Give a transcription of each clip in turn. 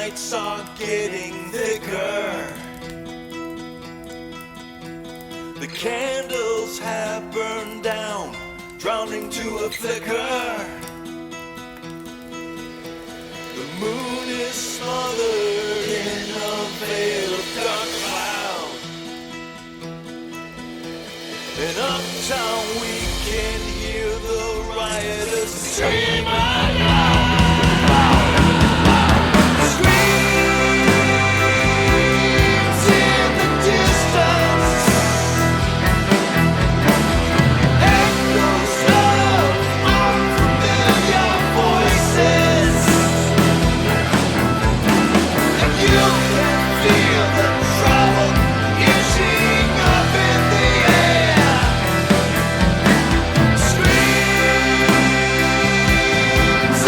nights are getting thicker. The candles have burned down, drowning to a flicker. The moon is smothered in a veil of dark cloud. In uptown we can hear the rioters scream out loud. Screams in the distance, echoes of unfamiliar voices, and you can feel the trouble itching up in the air. Screams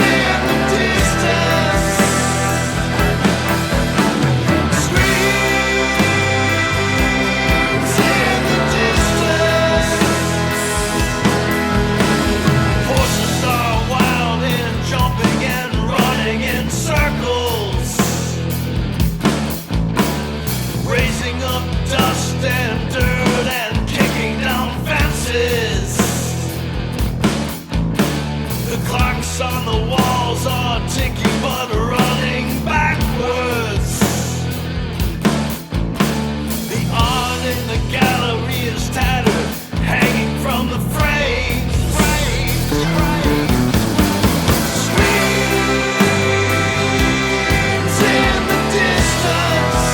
in the distance, screams in the distance. Horses are wild and jumping and running in circles, raising up dust and dirt and kicking down fences. The clocks on the walls are ticking but running backwards. The art in the gallery is tattered, hanging from the frames. Screams in the distance,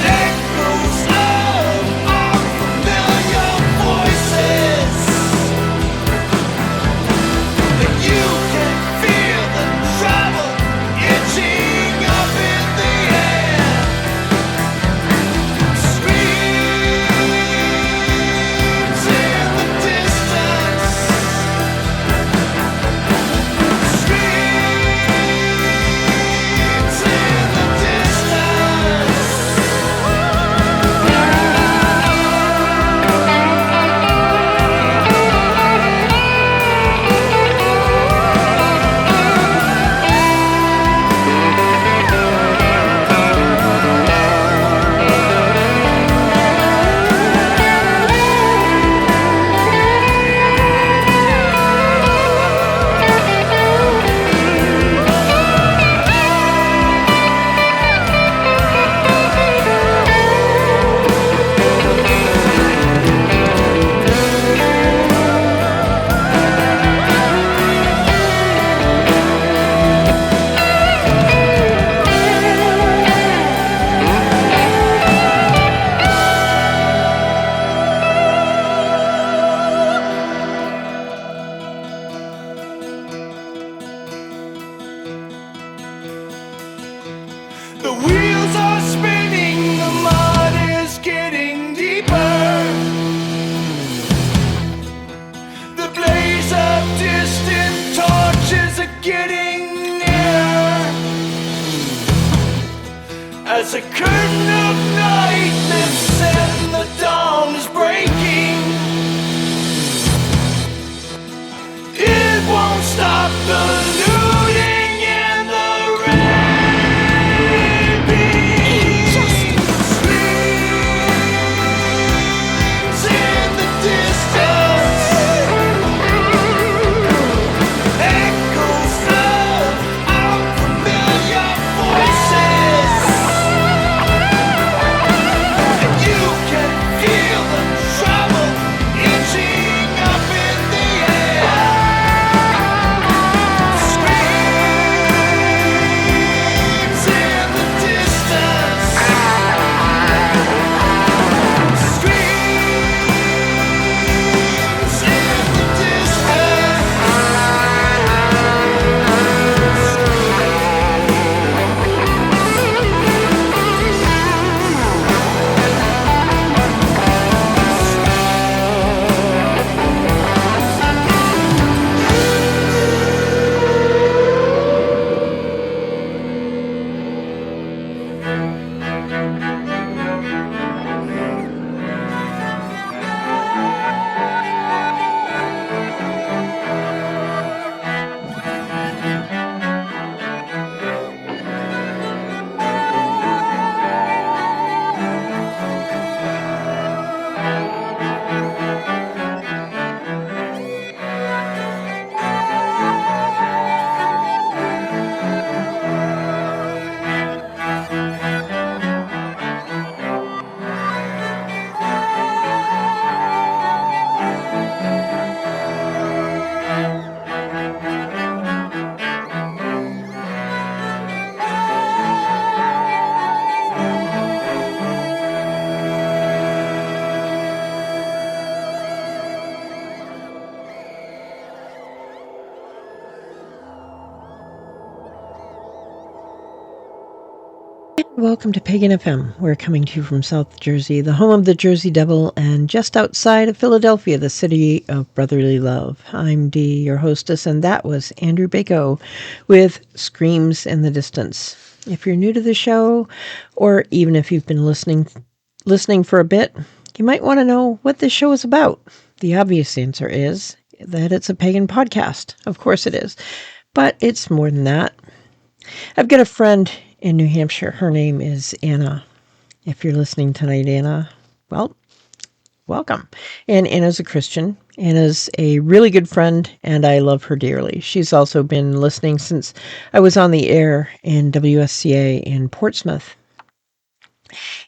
echoes of unfamiliar voices, and you can feel the trouble itching up in the air. Screams in the distance, screams in the distance. The wheels are spinning, the mud is getting deeper. The blaze of distant torches are getting nearer. As a curtain of night lifts and the dawn is breaking, it won't stop the looting and the screams in the distance, echoes of unfamiliar voices, Welcome to PaganFM. We're coming to you from South Jersey, the home of the Jersey Devil, and just outside of Philadelphia, the city of brotherly love. I'm Dee, your hostess, and that was Andrew Bako with Screams in the Distance. If you're new to the show, or even if you've been listening for a bit, you might want to know what this show is about. The obvious answer is that it's a pagan podcast. Of course it is. But it's more than that. I've got a friend in New Hampshire. Her name is Anna. If you're listening tonight, Anna, well, welcome. And Anna's a Christian. Anna's a really good friend, and I love her dearly. She's also been listening since I was on the air in WSCA in Portsmouth.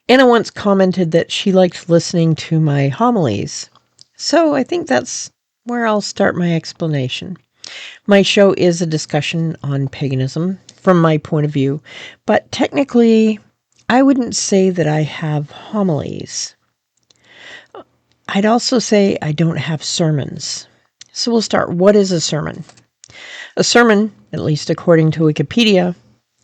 Anna once commented that she liked listening to my homilies. So I think that's where I'll start my explanation. My show is a discussion on paganism from my point of view, but technically, I wouldn't say that I have homilies. I'd also say I don't have sermons. So we'll start. What is a sermon? A sermon, at least according to Wikipedia,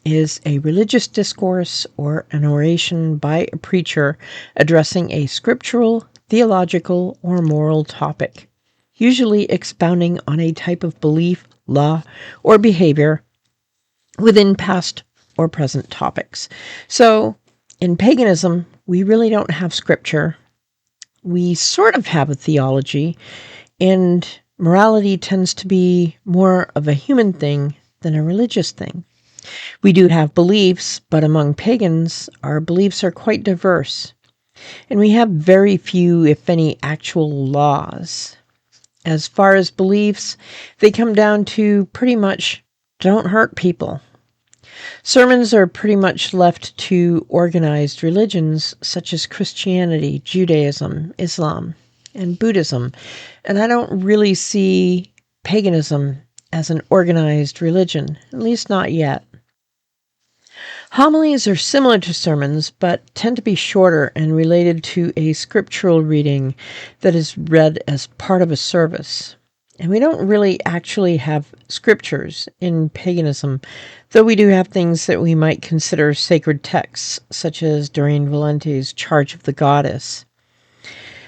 is a religious discourse or an oration by a preacher addressing a scriptural, theological, or moral topic, usually expounding on a type of belief, law, or behavior within past or present topics. So, in paganism, we really don't have scripture. We sort of have a theology, and morality tends to be more of a human thing than a religious thing. We do have beliefs, but among pagans, our beliefs are quite diverse. And we have very few, if any, actual laws. As far as beliefs, they come down to pretty much don't hurt people. Sermons are pretty much left to organized religions such as Christianity, Judaism, Islam, and Buddhism. And I don't really see paganism as an organized religion, at least not yet. Homilies are similar to sermons, but tend to be shorter and related to a scriptural reading that is read as part of a service. And we don't really actually have scriptures in paganism, though we do have things that we might consider sacred texts, such as Doreen Valenti's Charge of the Goddess.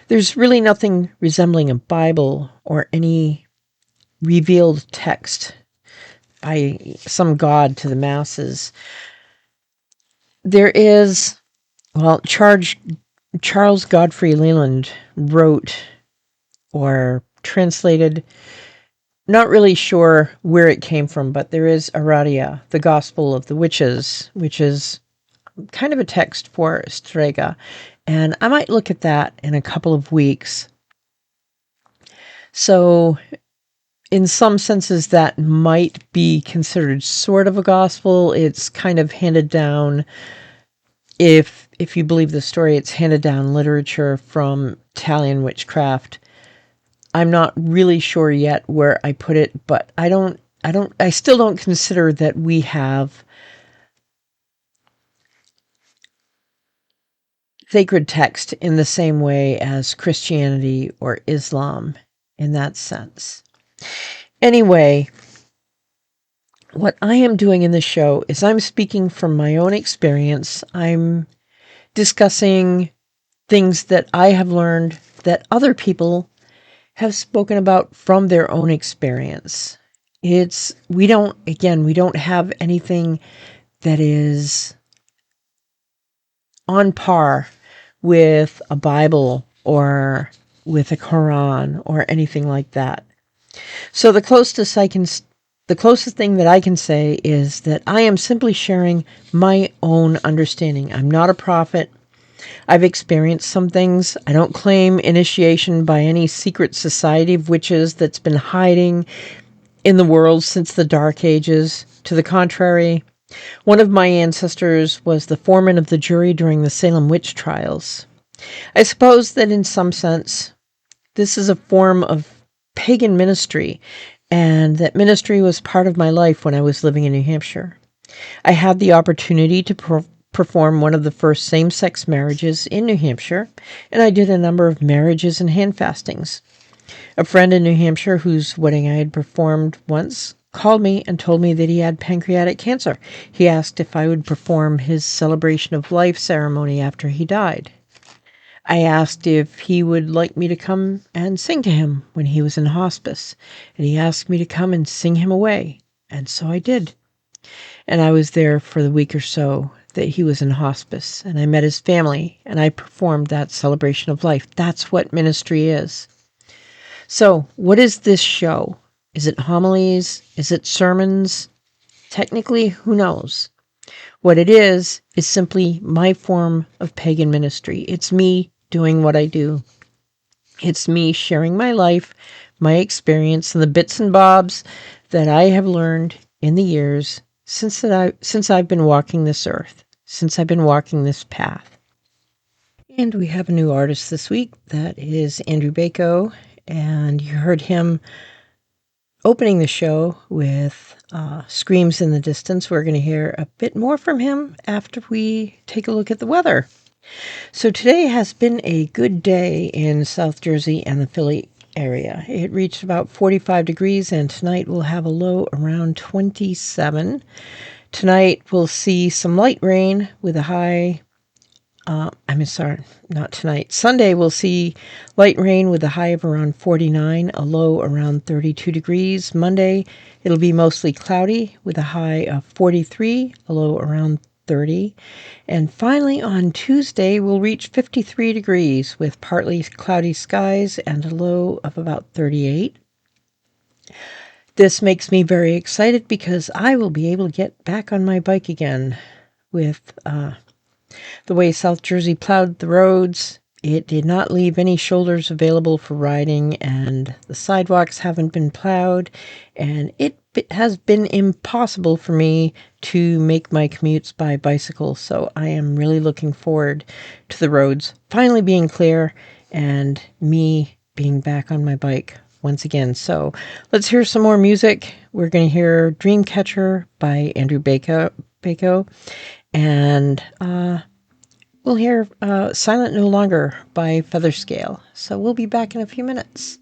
There's really nothing resembling a Bible or any revealed text by some god to the masses. There is, Charles Godfrey Leland wrote or translated, not really sure where it came from, but there is Aradia, the Gospel of the Witches, which is kind of a text for Strega, and I might look at that in a couple of weeks. So, in some senses, that might be considered sort of a gospel. It's kind of handed down, if you believe the story, it's handed down literature from Italian witchcraft. I'm not really sure yet where I put it, but I still don't consider that we have sacred text in the same way as Christianity or Islam in that sense. Anyway, what I am doing in this show is I'm speaking from my own experience. I'm discussing things that I have learned that other people have spoken about from their own experience. We don't have anything that is on par with a Bible or with a Quran or anything like that. So the closest thing that I can say is that I am simply sharing my own understanding. I'm not a prophet. I've experienced some things. I don't claim initiation by any secret society of witches that's been hiding in the world since the Dark Ages. To the contrary, one of my ancestors was the foreman of the jury during the Salem witch trials. I suppose that in some sense, this is a form of pagan ministry, and that ministry was part of my life when I was living in New Hampshire. I had the opportunity to perform one of the first same-sex marriages in New Hampshire, and I did a number of marriages and hand fastings. A friend in New Hampshire whose wedding I had performed once called me and told me that he had pancreatic cancer. He asked if I would perform his celebration of life ceremony after he died. I asked if he would like me to come and sing to him when he was in hospice, and he asked me to come and sing him away, and so I did. And I was there for the week or so that he was in hospice, and I met his family, and I performed that celebration of life. That's what ministry is. So, what is this show? Is it homilies? Is it sermons? Technically, who knows? What it is simply my form of pagan ministry. It's me doing what I do. It's me sharing my life, my experience, and the bits and bobs that I have learned in the years since I've been walking this earth, since I've been walking this path. And we have a new artist this week. That is Andrew Bako, and you heard him opening the show with Screams in the Distance. We're going to hear a bit more from him after we take a look at the weather. So today has been a good day in South Jersey and the Philly area. It reached about 45 degrees, and tonight we'll have a low around 27. Tonight we'll see some light rain with a high... not tonight. Sunday we'll see light rain with a high of around 49, a low around 32 degrees. Monday it'll be mostly cloudy with a high of 43, a low around 30. And finally on Tuesday we'll reach 53 degrees with partly cloudy skies and a low of about 38. This makes me very excited because I will be able to get back on my bike again with the way South Jersey plowed the roads. It did not leave any shoulders available for riding, and the sidewalks haven't been plowed, and it has been impossible for me to make my commutes by bicycle. So I am really looking forward to the roads finally being clear and me being back on my bike once again. So let's hear some more music. We're going to hear Dreamcatcher by Andrew Bako, and we'll hear Silent No Longer by Featherscale. So we'll be back in a few minutes.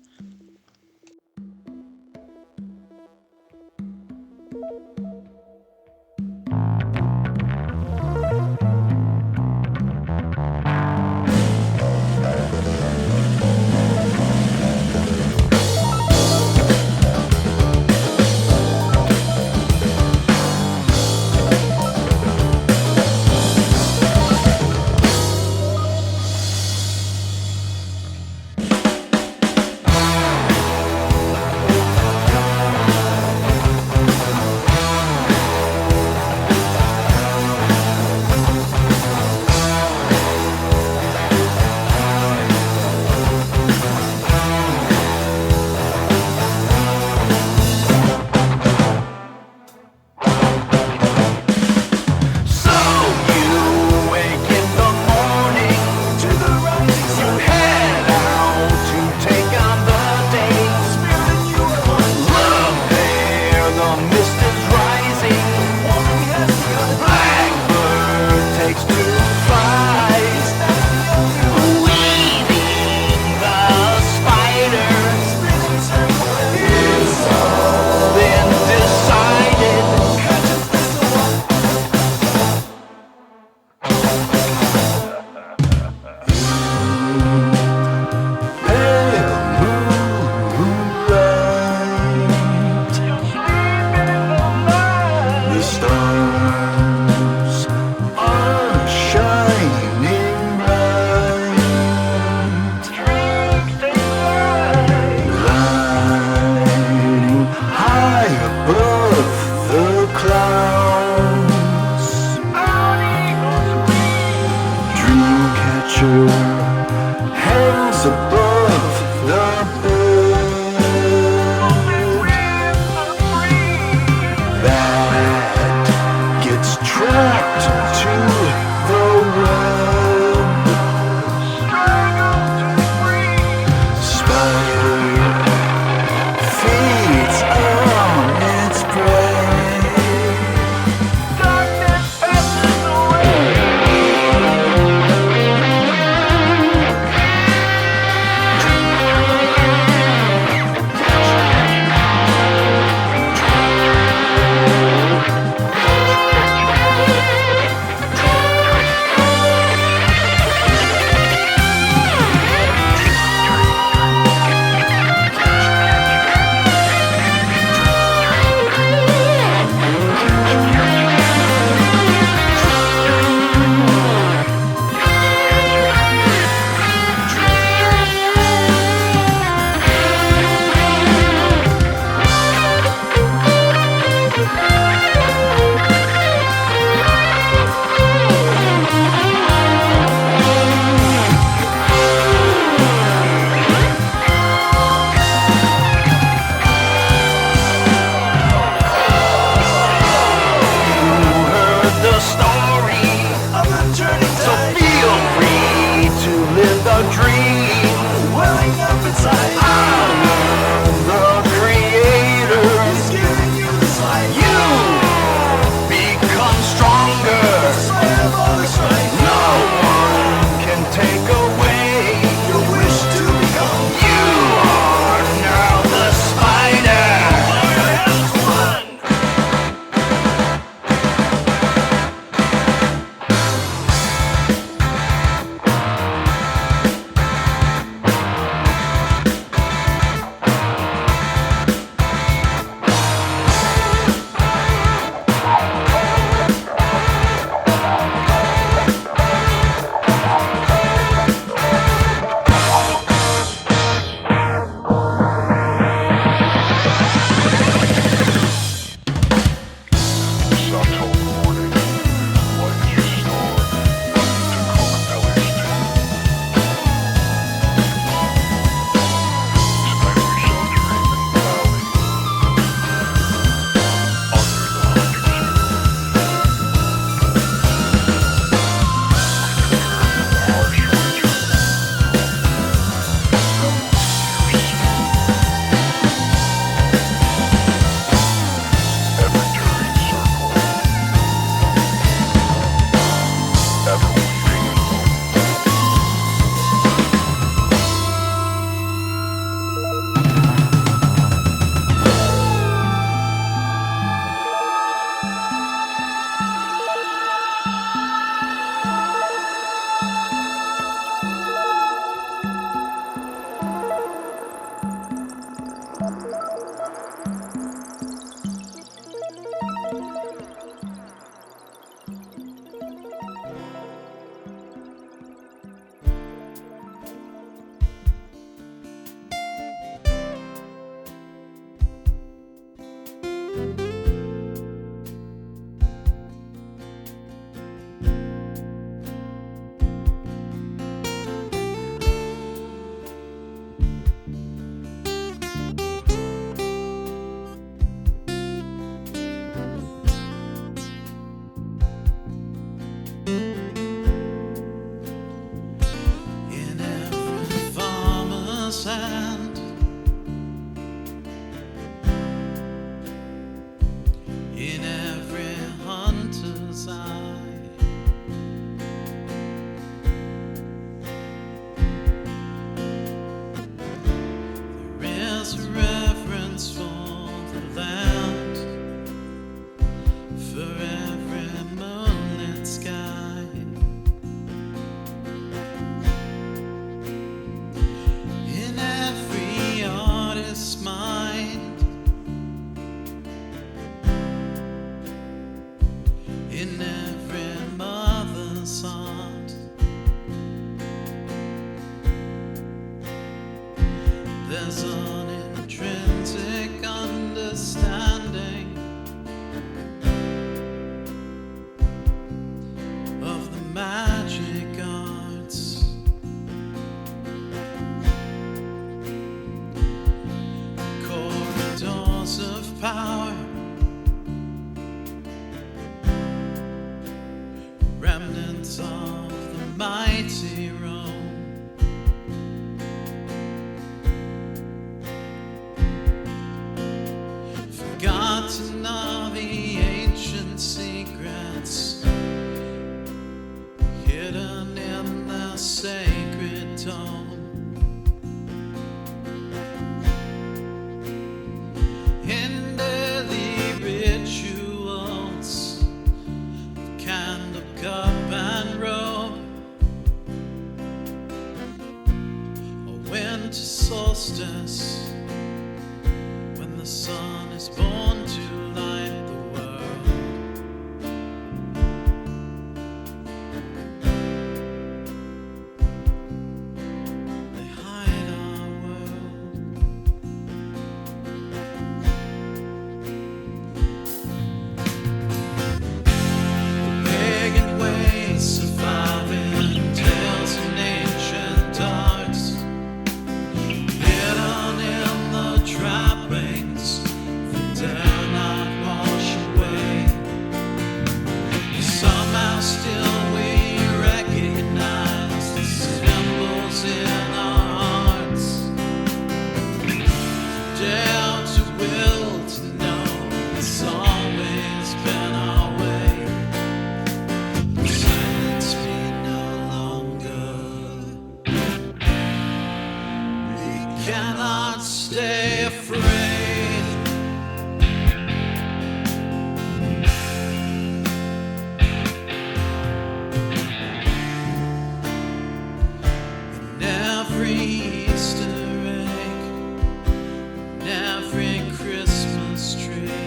sand. In every hunter's eye, there is a reverence for the land, for every moonlit sky. In every artist's mind, in every mother's heart, there's an intrinsic understanding of the magic arts. Corridors of power, remnants of the mighty Rome. Forgotten are the ancient secrets hidden in the sacred tome. In daily rituals, candle, cup and robe, a winter solstice, when the sun is born to light the world. They hide our world. Pagan ways surviving tales and ancient arts, hidden in the trappings that dare not wash away. Somehow still we recognize the symbols in our hearts. Dare to will to know it's always been our way. Silence me no longer. We cannot stay afraid. In every Easter egg, in every Christmas tree,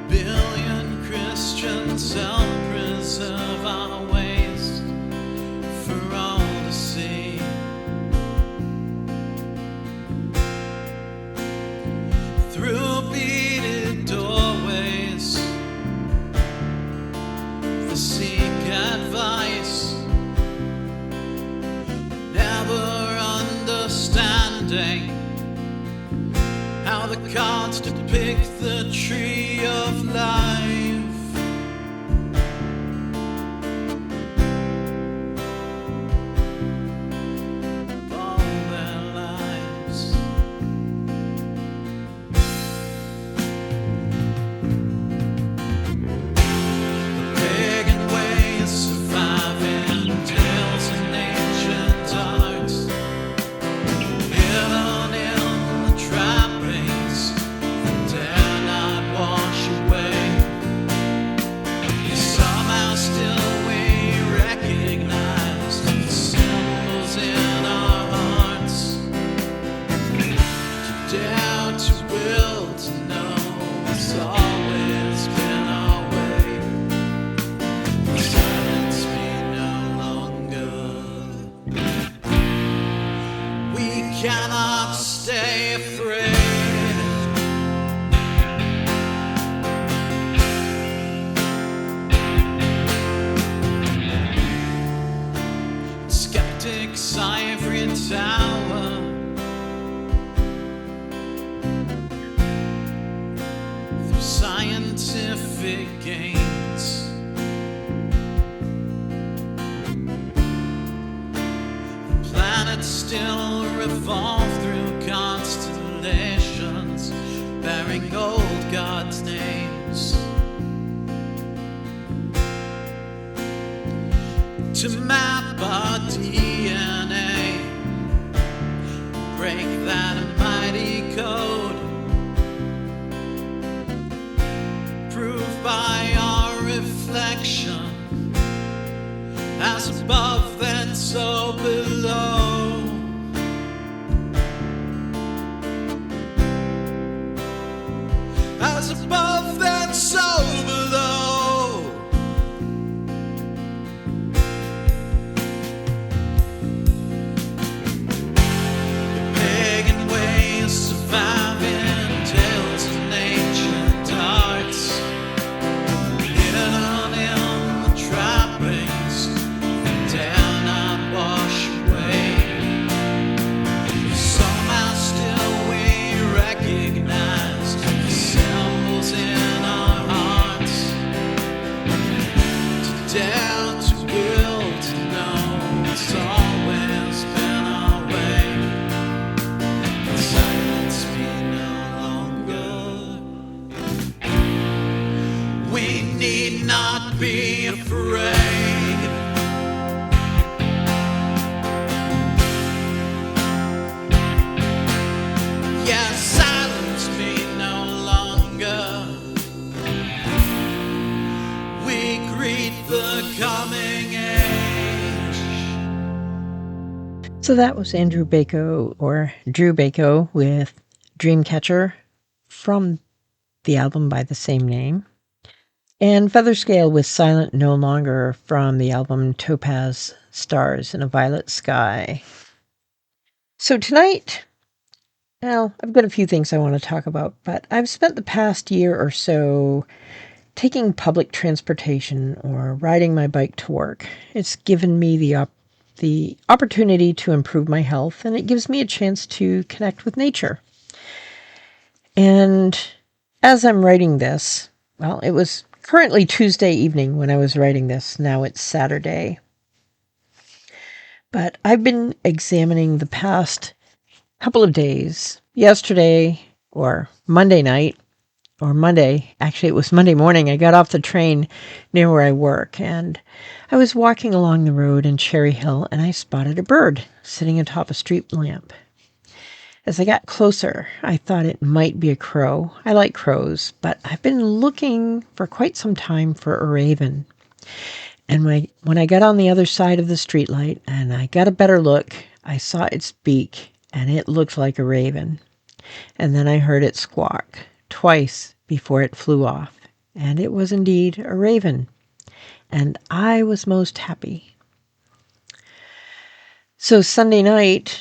billion Christians help preserve our ways for all to see. Through beaded doorways, they seek advice, never understanding how the cards depict the tree of life. All their lives. The pagan ways surviving tales and ancient arts, hidden in the trappings that dare not wash away. Somehow still we recognize the symbols in our hearts. To dare to will to know it's always been our way. Silence me no longer. We cannot stay afraid. Skeptics' ivory tower, through scientific gains, still revolve through constellations, bearing old gods' names. To map our DNA, break that mighty code, prove by our reflection, as above then so below. As above then so below. The pagan ways surviving tales of ancient arts, hidden in the trappings that dare not wash away. Somehow still we recognize the symbols in our hearts. To dare, to will, to know, it's always been our way. But silence me no longer. We need not be afraid. Yeah, silence me no longer. We greet the coming age. So that was Andrew Bako, or Drew Bako, with Dreamcatcher from the album by the same name. And Featherscale with Silent No Longer from the album Topaz Stars in a Violet Sky. So tonight, well, I've got a few things I want to talk about, but I've spent the past year or so taking public transportation or riding my bike to work. It's given me the opportunity to improve my health, and it gives me a chance to connect with nature. And as I'm writing this, well, it was currently Tuesday evening when I was writing this. Now it's Saturday. But I've been examining the past couple of days. Yesterday, or Monday night, or Monday, actually it was Monday morning, I got off the train near where I work, and I was walking along the road in Cherry Hill, and I spotted a bird sitting atop a street lamp. As I got closer, I thought it might be a crow. I like crows, but I've been looking for quite some time for a raven. And when I got on the other side of the streetlight and I got a better look, I saw its beak, and it looked like a raven. And then I heard it squawk twice before it flew off, and it was indeed a raven. And I was most happy. So Sunday night,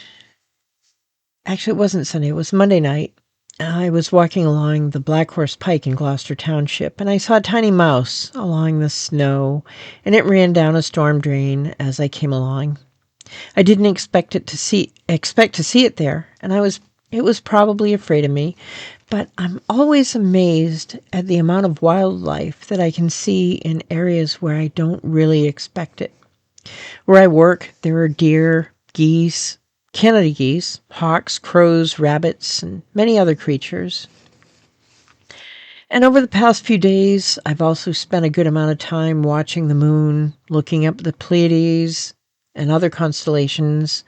actually it wasn't Sunday, it was Monday night, I was walking along the Black Horse Pike in Gloucester Township, and I saw a tiny mouse along the snow, and it ran down a storm drain as I came along. I didn't expect to see it there, and it was probably afraid of me, but I'm always amazed at the amount of wildlife that I can see in areas where I don't really expect it. Where I work, there are deer, geese, Canada geese, hawks, crows, rabbits, and many other creatures. And over the past few days, I've also spent a good amount of time watching the moon, looking up the Pleiades and other constellations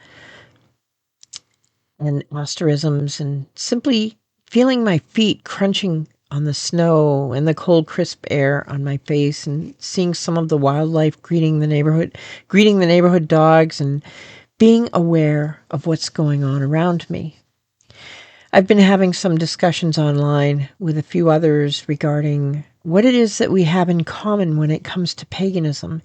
and asterisms, and simply feeling my feet crunching on the snow and the cold, crisp air on my face, and seeing some of the wildlife greeting the neighborhood dogs, and being aware of what's going on around me. I've been having some discussions online with a few others regarding what it is that we have in common when it comes to paganism.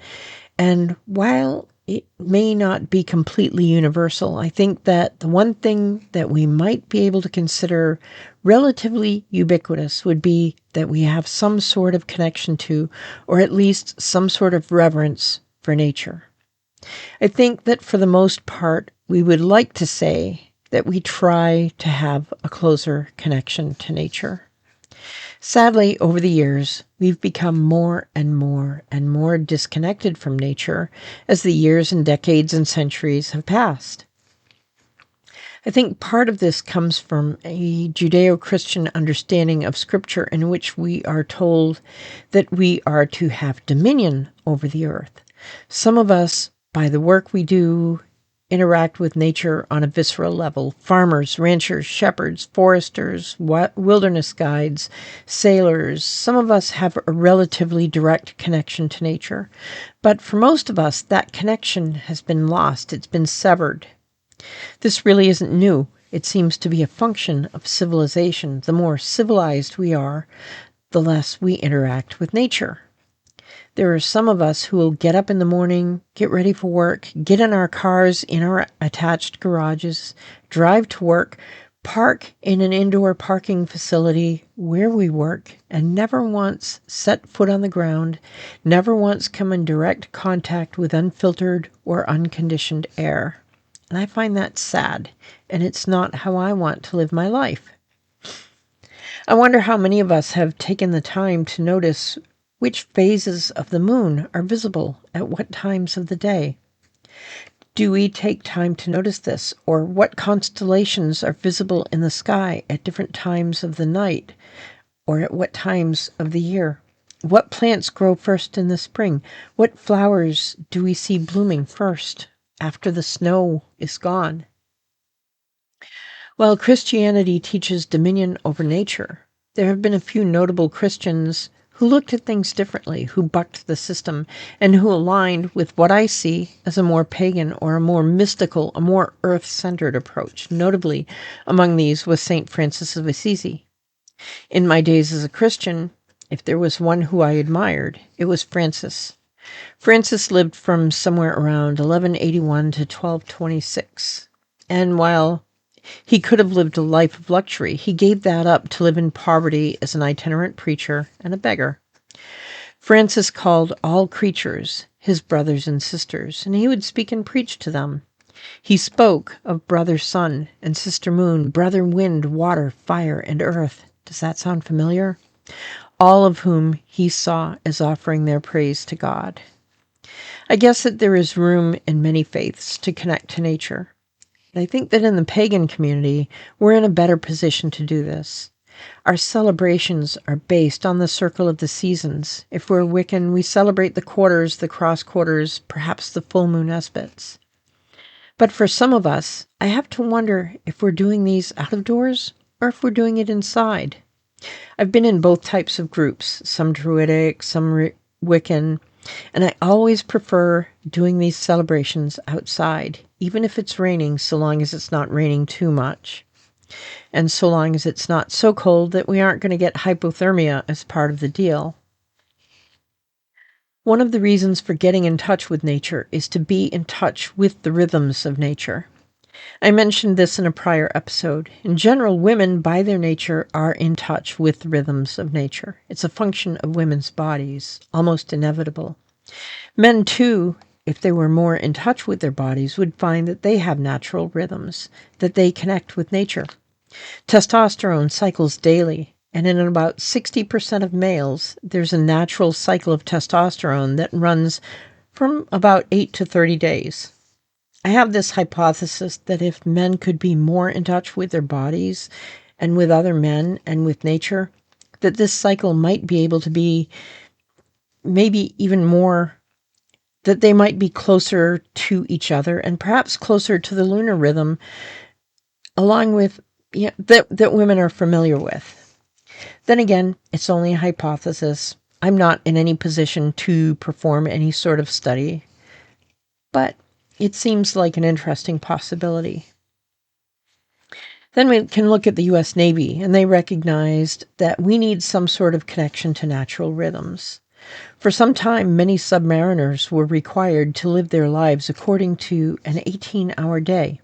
And while it may not be completely universal, I think that the one thing that we might be able to consider relatively ubiquitous would be that we have some sort of connection to, or at least some sort of reverence for nature. I think that for the most part, we would like to say that we try to have a closer connection to nature. Sadly, over the years, we've become more and more disconnected from nature as the years and decades and centuries have passed. I think part of this comes from a Judeo-Christian understanding of Scripture in which we are told that we are to have dominion over the earth. Some of us, by the work we do, interact with nature on a visceral level. Farmers, ranchers, shepherds, foresters, wilderness guides, sailors. Some of us have a relatively direct connection to nature. But for most of us, that connection has been lost. It's been severed. This really isn't new. It seems to be a function of civilization. The more civilized we are, the less we interact with nature. There are some of us who will get up in the morning, get ready for work, get in our cars in our attached garages, drive to work, park in an indoor parking facility where we work, and never once set foot on the ground, never once come in direct contact with unfiltered or unconditioned air. And I find that sad, and it's not how I want to live my life. I wonder how many of us have taken the time to notice which phases of the moon are visible at what times of the day. Do we take time to notice this, or what constellations are visible in the sky at different times of the night, or at what times of the year? What plants grow first in the spring? What flowers do we see blooming first after the snow is gone? While Christianity teaches dominion over nature, there have been a few notable Christians who looked at things differently, who bucked the system, and who aligned with what I see as a more pagan or a more mystical, a more earth-centered approach. Notably, among these was St. Francis of Assisi. In my days as a Christian, if there was one who I admired, it was Francis. Francis lived from somewhere around 1181 to 1226, and while he could have lived a life of luxury, he gave that up to live in poverty as an itinerant preacher and a beggar. Francis called all creatures his brothers and sisters, and he would speak and preach to them. He spoke of brother sun and sister moon, brother wind, water, fire, and earth. Does that sound familiar? All of whom he saw as offering their praise to God. I guess that there is room in many faiths to connect to nature. I think that in the pagan community, we're in a better position to do this. Our celebrations are based on the circle of the seasons. If we're Wiccan, we celebrate the quarters, the cross quarters, perhaps the full moon aspects. But for some of us, I have to wonder if we're doing these out of doors or if we're doing it inside. I've been in both types of groups, some Druidic, some Wiccan, and I always prefer doing these celebrations outside, even if it's raining, so long as it's not raining too much, and so long as it's not so cold that we aren't going to get hypothermia as part of the deal. One of the reasons for getting in touch with nature is to be in touch with the rhythms of nature. I mentioned this in a prior episode. In general, women, by their nature, are in touch with the rhythms of nature. It's a function of women's bodies, almost inevitable. Men, too, if they were more in touch with their bodies, would find that they have natural rhythms, that they connect with nature. Testosterone cycles daily, and in about 60% of males, there's a natural cycle of testosterone that runs from about 8 to 30 days. I have this hypothesis that if men could be more in touch with their bodies and with other men and with nature, that this cycle might be able to be maybe even more, that they might be closer to each other and perhaps closer to the lunar rhythm, along with that women are familiar with. Then again, it's only a hypothesis. I'm not in any position to perform any sort of study, but it seems like an interesting possibility. Then we can look at the U.S. Navy, and they recognized that we need some sort of connection to natural rhythms. For some time, many submariners were required to live their lives according to an 18-hour day.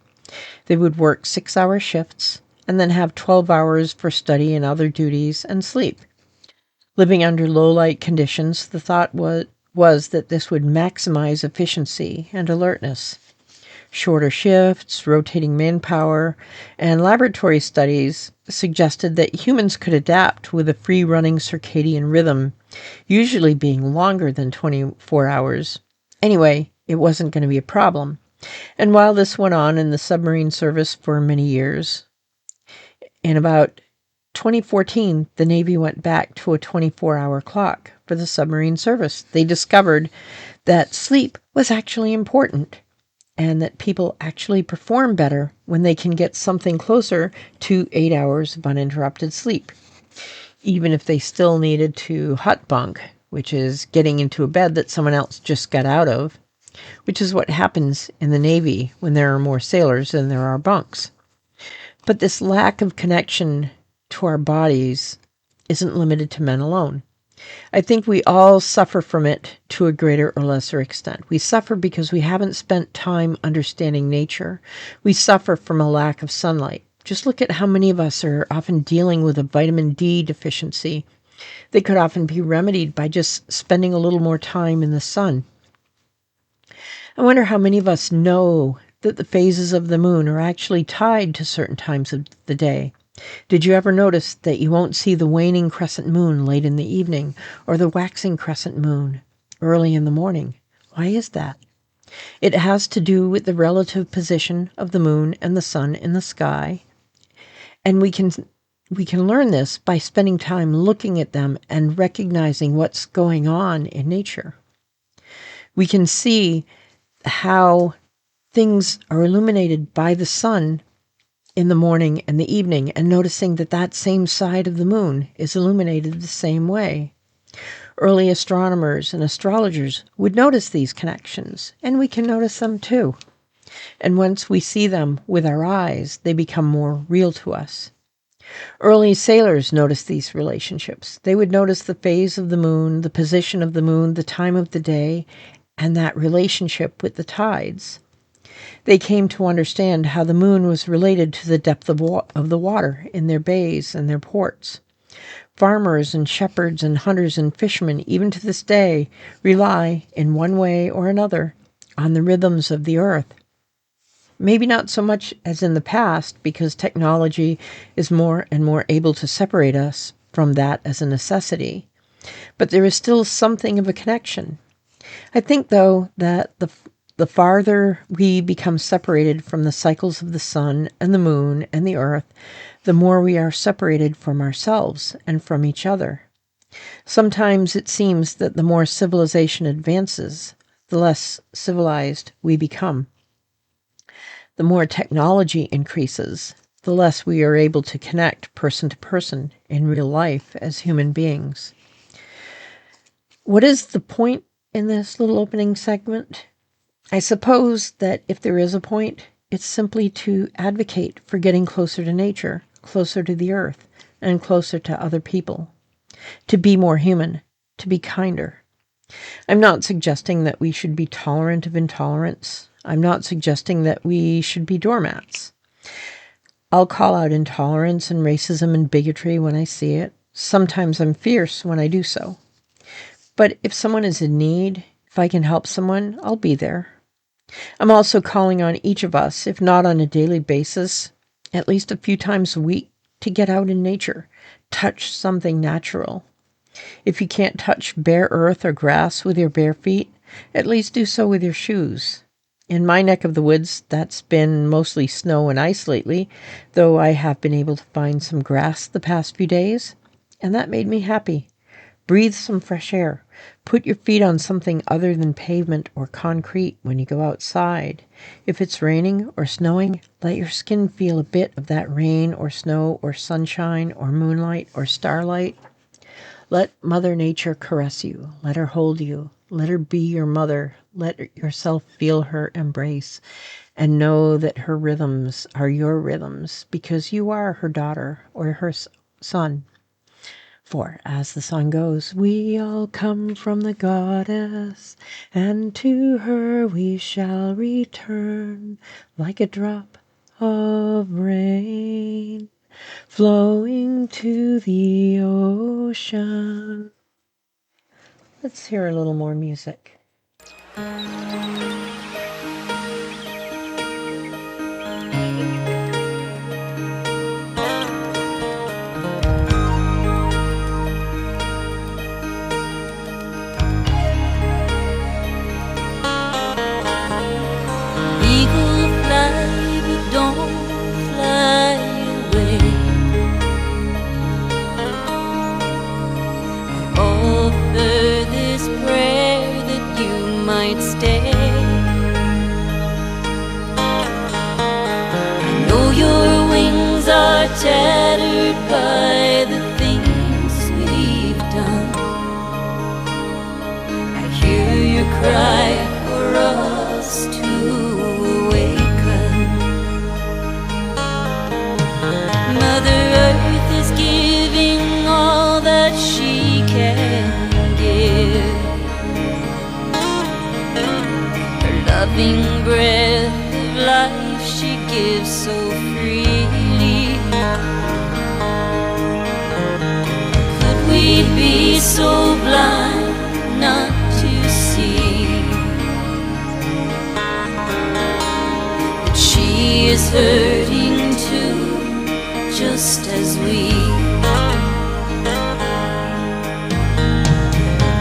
They would work 6-hour shifts and then have 12 hours for study and other duties and sleep. Living under low-light conditions, the thought was that this would maximize efficiency and alertness. Shorter shifts, rotating manpower, and laboratory studies suggested that humans could adapt with a free-running circadian rhythm, usually being longer than 24 hours. Anyway, it wasn't going to be a problem. And while this went on in the submarine service for many years, in about 2014, the Navy went back to a 24-hour clock for the submarine service. They discovered that sleep was actually important and that people actually perform better when they can get something closer to 8 hours of uninterrupted sleep, even if they still needed to hot bunk, which is getting into a bed that someone else just got out of, which is what happens in the Navy when there are more sailors than there are bunks. But this lack of connection to our bodies isn't limited to men alone. I think we all suffer from it to a greater or lesser extent. We suffer because we haven't spent time understanding nature. We suffer from a lack of sunlight. Just look at how many of us are often dealing with a vitamin D deficiency. They could often be remedied by just spending a little more time in the sun. I wonder how many of us know that the phases of the moon are actually tied to certain times of the day. Did you ever notice that you won't see the waning crescent moon late in the evening or the waxing crescent moon early in the morning? Why is that? It has to do with the relative position of the moon and the sun in the sky. And we can learn this by spending time looking at them and recognizing what's going on in nature. We can see how things are illuminated by the sun in the morning and the evening, and noticing that that same side of the moon is illuminated the same way. Early astronomers and astrologers would notice these connections, and we can notice them too. And once we see them with our eyes, they become more real to us. Early sailors noticed these relationships. They would notice the phase of the moon, the position of the moon, the time of the day, and that relationship with the tides. They came to understand how the moon was related to the depth of the water in their bays and their ports. Farmers and shepherds and hunters and fishermen, even to this day, rely, in one way or another, on the rhythms of the earth. Maybe not so much as in the past, because technology is more and more able to separate us from that as a necessity. But there is still something of a connection. I think, though, that the farther we become separated from the cycles of the sun and the moon and the earth, the more we are separated from ourselves and from each other. Sometimes it seems that the more civilization advances, the less civilized we become. The more technology increases, the less we are able to connect person to person in real life as human beings. What is the point in this little opening segment? I suppose that if there is a point, it's simply to advocate for getting closer to nature, closer to the earth, and closer to other people. To be more human, to be kinder. I'm not suggesting that we should be tolerant of intolerance. I'm not suggesting that we should be doormats. I'll call out intolerance and racism and bigotry when I see it. Sometimes I'm fierce when I do so. But if someone is in need, if I can help someone, I'll be there. I'm also calling on each of us, if not on a daily basis, at least a few times a week, to get out in nature, touch something natural. If you can't touch bare earth or grass with your bare feet, at least do so with your shoes. In my neck of the woods, that's been mostly snow and ice lately, though I have been able to find some grass the past few days, and that made me happy. Breathe some fresh air. Put your feet on something other than pavement or concrete when you go outside. If it's raining or snowing, let your skin feel a bit of that rain or snow or sunshine or moonlight or starlight. Let Mother Nature caress you. Let her hold you. Let her be your mother. Let yourself feel her embrace. And know that her rhythms are your rhythms, because you are her daughter or her son. For, as the song goes, we all come from the goddess, and to her we shall return, like a drop of rain flowing to the ocean. Let's hear a little more music. might stay. I know your wings are tattered by the things we've done. I hear your cry for us to awaken. Mother Earth is giving all that she can give. Her loving breath of life she gives so freely. Could we be so blind not to see that she is hurting too, just as we?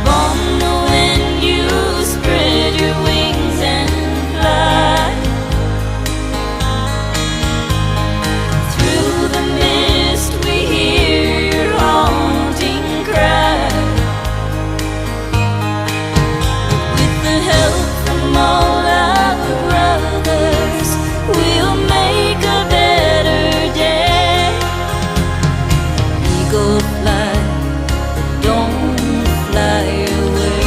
Bonno, when you spread your wings and fly through the mist, we hear your haunting cry. With the help from all our brothers, we'll make a better day. Eagle fly, don't fly away.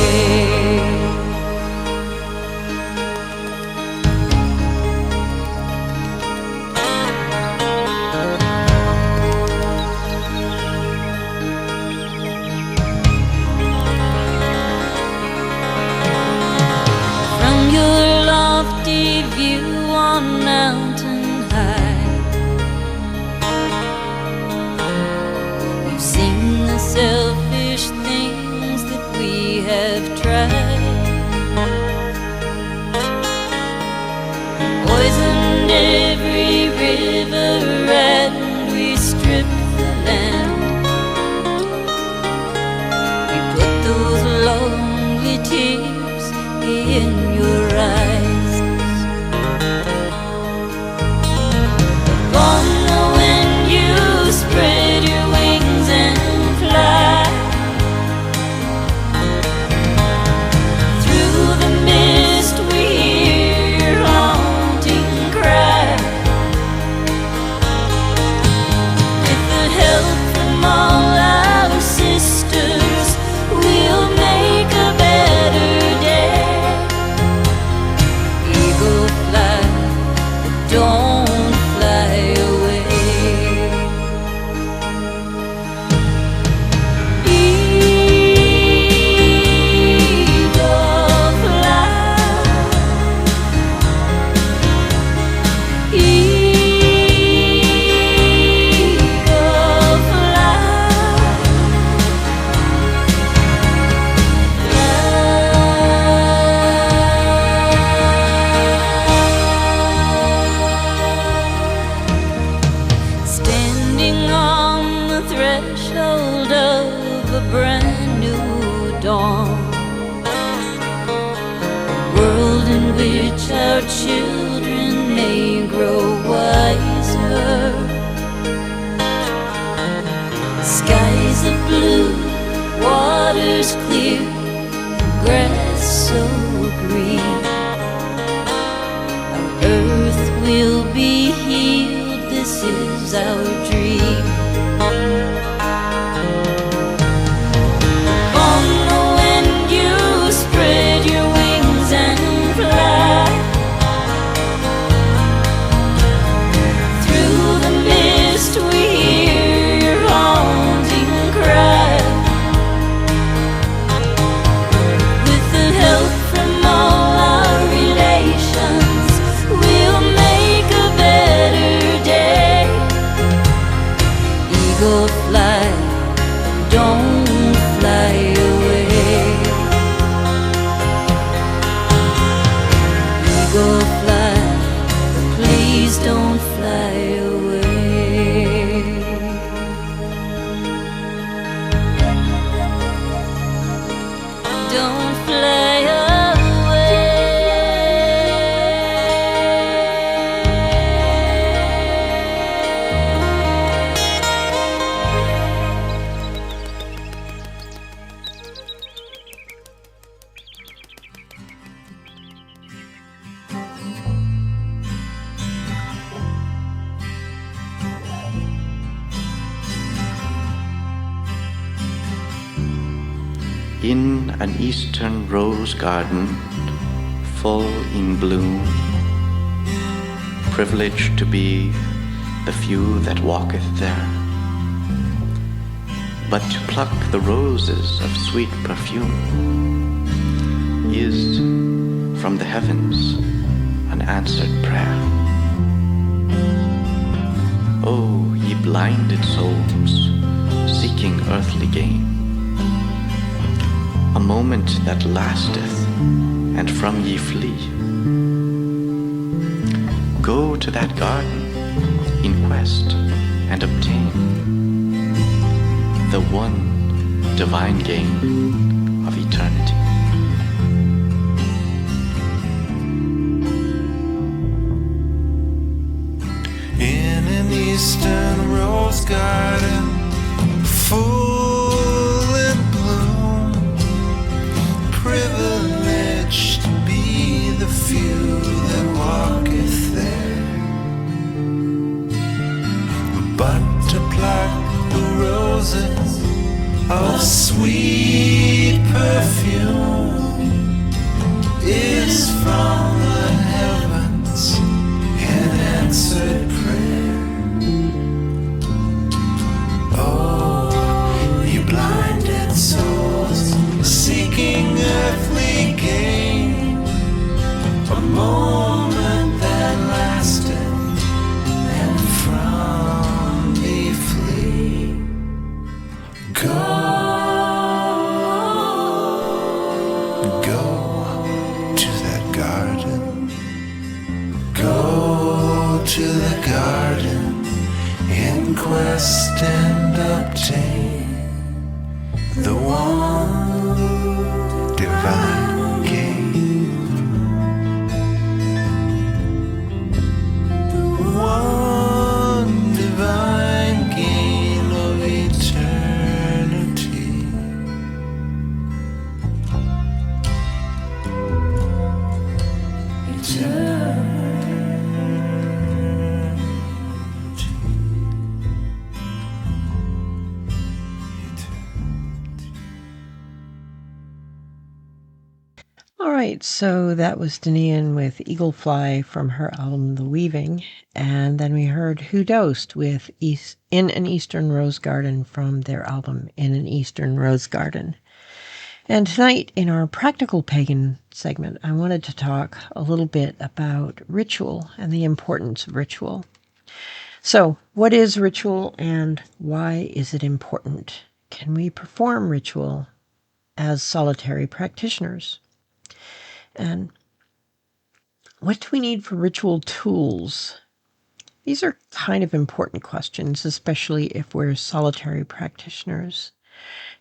From your lofty view on mountain high, you've seen the selfish things that we have tried. Poisoned every river and we stripped the land. We put those lonely tears in your eyes. Bonno, when you spread your wings and fly through the mist, we hear your haunting cry. With the help from all our sisters, we'll make a better day. Eagle fly, but don't fly away. Eagle fly, eagle fly, standing on the threshold of a brand new dawn, a world in which our children may grow wiser. Skies of blue, waters clear, grass so green. Our earth will be healed, this is our dream. Bonno, when you spread your wings and fly through the mist, we hear your haunting cry. With the help from all our relations, we'll make a better day. Eagle fly, don't fly away. Eagle fly, please don't fly away. Don't fly away. In an eastern rose garden, full in bloom, privileged to be the few that walketh there, but to pluck the roses of sweet perfume is from the heavens an answered prayer. O ye blinded souls, seeking earthly gain, a moment that lasteth, and from ye flee. Go to that garden in quest and obtain the one divine gain of eternity. In an eastern rose garden, full in bloom, privileged to be the few that walketh there, but to pluck the roses of sweet perfume is from the heavens an answered prayer. Oh, you blinded souls seeking earthly gain, a moment that lasted, and from thee flee. Go to that garden. Go to the garden in quest and obtain the one divine gain. One divine gain of eternity. All right, so that was Denian with Eagle Fly from her album The Weaving, and then we heard Who Dosed with In an Eastern Rose Garden from their album In an Eastern Rose Garden. And tonight in our Practical Pagan segment, I wanted to talk a little bit about ritual and the importance of ritual. So, what is ritual and why is it important? Can we perform ritual as solitary practitioners? And what do we need for ritual tools? These are kind of important questions, especially if we're solitary practitioners.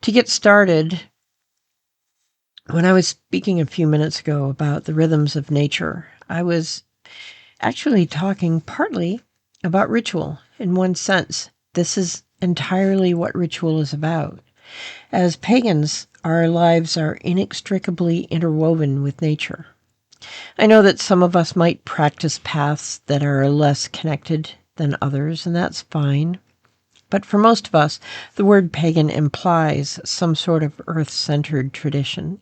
To get started, when I was speaking a few minutes ago about the rhythms of nature, I was actually talking partly about ritual. In one sense, this is entirely what ritual is about. As pagans, our lives are inextricably interwoven with nature. I know that some of us might practice paths that are less connected than others, and that's fine. But for most of us, the word pagan implies some sort of earth-centered tradition.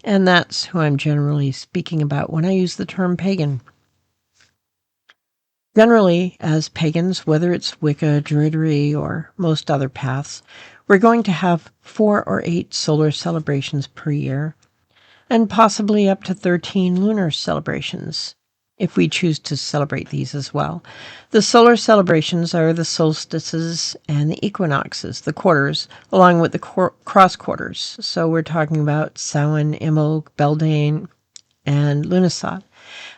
And that's who I'm generally speaking about when I use the term pagan. Generally, as pagans, whether it's Wicca, Druidry, or most other paths, we're going to have 4 or 8 solar celebrations per year, and possibly up to 13 lunar celebrations, if we choose to celebrate these as well. The solar celebrations are the solstices and the equinoxes, the quarters, along with the cross quarters. So we're talking about Samhain, Imbolc, Beltane, and Lughnasadh.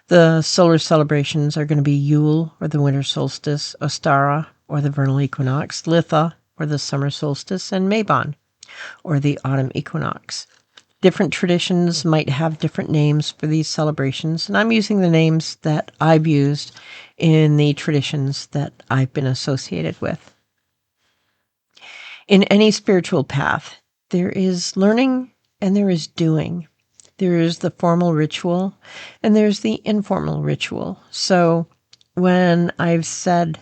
The solar celebrations are going to be Yule, or the winter solstice, Ostara, or the vernal equinox, Litha, or the summer solstice, and Mabon, or the autumn equinox. Different traditions might have different names for these celebrations, and I'm using the names that I've used in the traditions that I've been associated with. In any spiritual path, there is learning and there is doing. There is the formal ritual and there's the informal ritual. So when I've said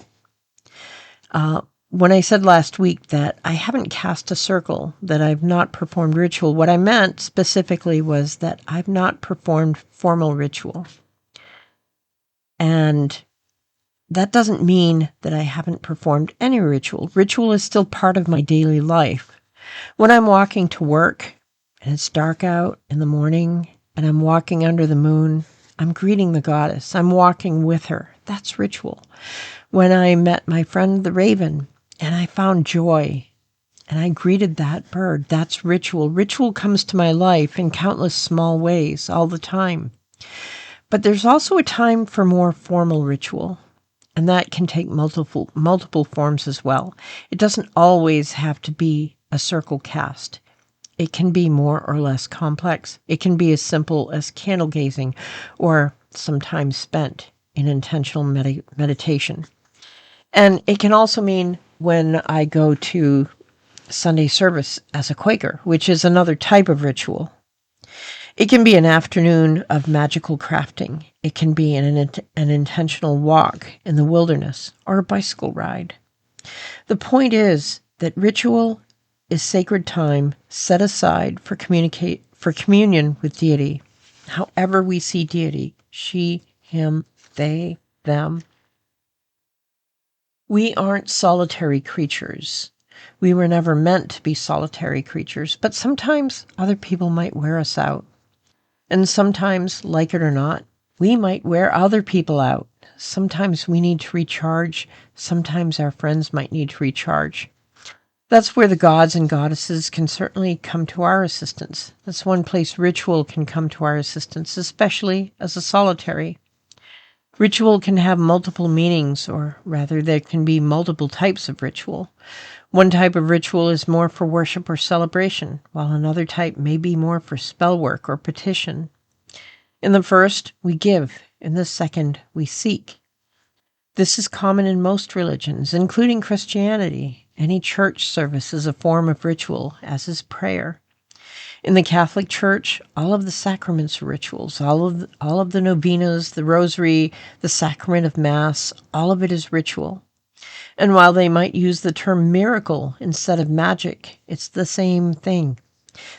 when I said last week that I haven't cast a circle, that I've not performed ritual, what I meant specifically was that I've not performed formal ritual. And that doesn't mean that I haven't performed any ritual. Ritual is still part of my daily life. When I'm walking to work and it's dark out in the morning and I'm walking under the moon, I'm greeting the goddess. I'm walking with her. That's ritual. When I met my friend the raven and I found joy and I greeted that bird, that's ritual. Ritual comes to my life in countless small ways all the time. But there's also a time for more formal ritual, and that can take multiple forms as well. It doesn't always have to be a circle cast. It can be more or less complex. It can be as simple as candle gazing or some time spent in intentional meditation. And it can also mean when I go to Sunday service as a Quaker, which is another type of ritual. It can be an afternoon of magical crafting. It can be an intentional walk in the wilderness or a bicycle ride. The point is that ritual is sacred time set aside for communion with deity. However we see deity, she, him, they, them. We aren't solitary creatures. We were never meant to be solitary creatures, but sometimes other people might wear us out. And sometimes, like it or not, we might wear other people out. Sometimes we need to recharge. Sometimes our friends might need to recharge. That's where the gods and goddesses can certainly come to our assistance. That's one place ritual can come to our assistance, especially as a solitary. Ritual can have multiple meanings, or rather there can be multiple types of ritual. One type of ritual is more for worship or celebration, while another type may be more for spell work or petition. In the first, we give. In the second, we seek. This is common in most religions, including Christianity. Any church service is a form of ritual, as is prayer. In the Catholic Church, all of the sacraments are rituals. All of the novenas, the rosary, the sacrament of Mass, all of it is ritual. And while they might use the term miracle instead of magic, it's the same thing.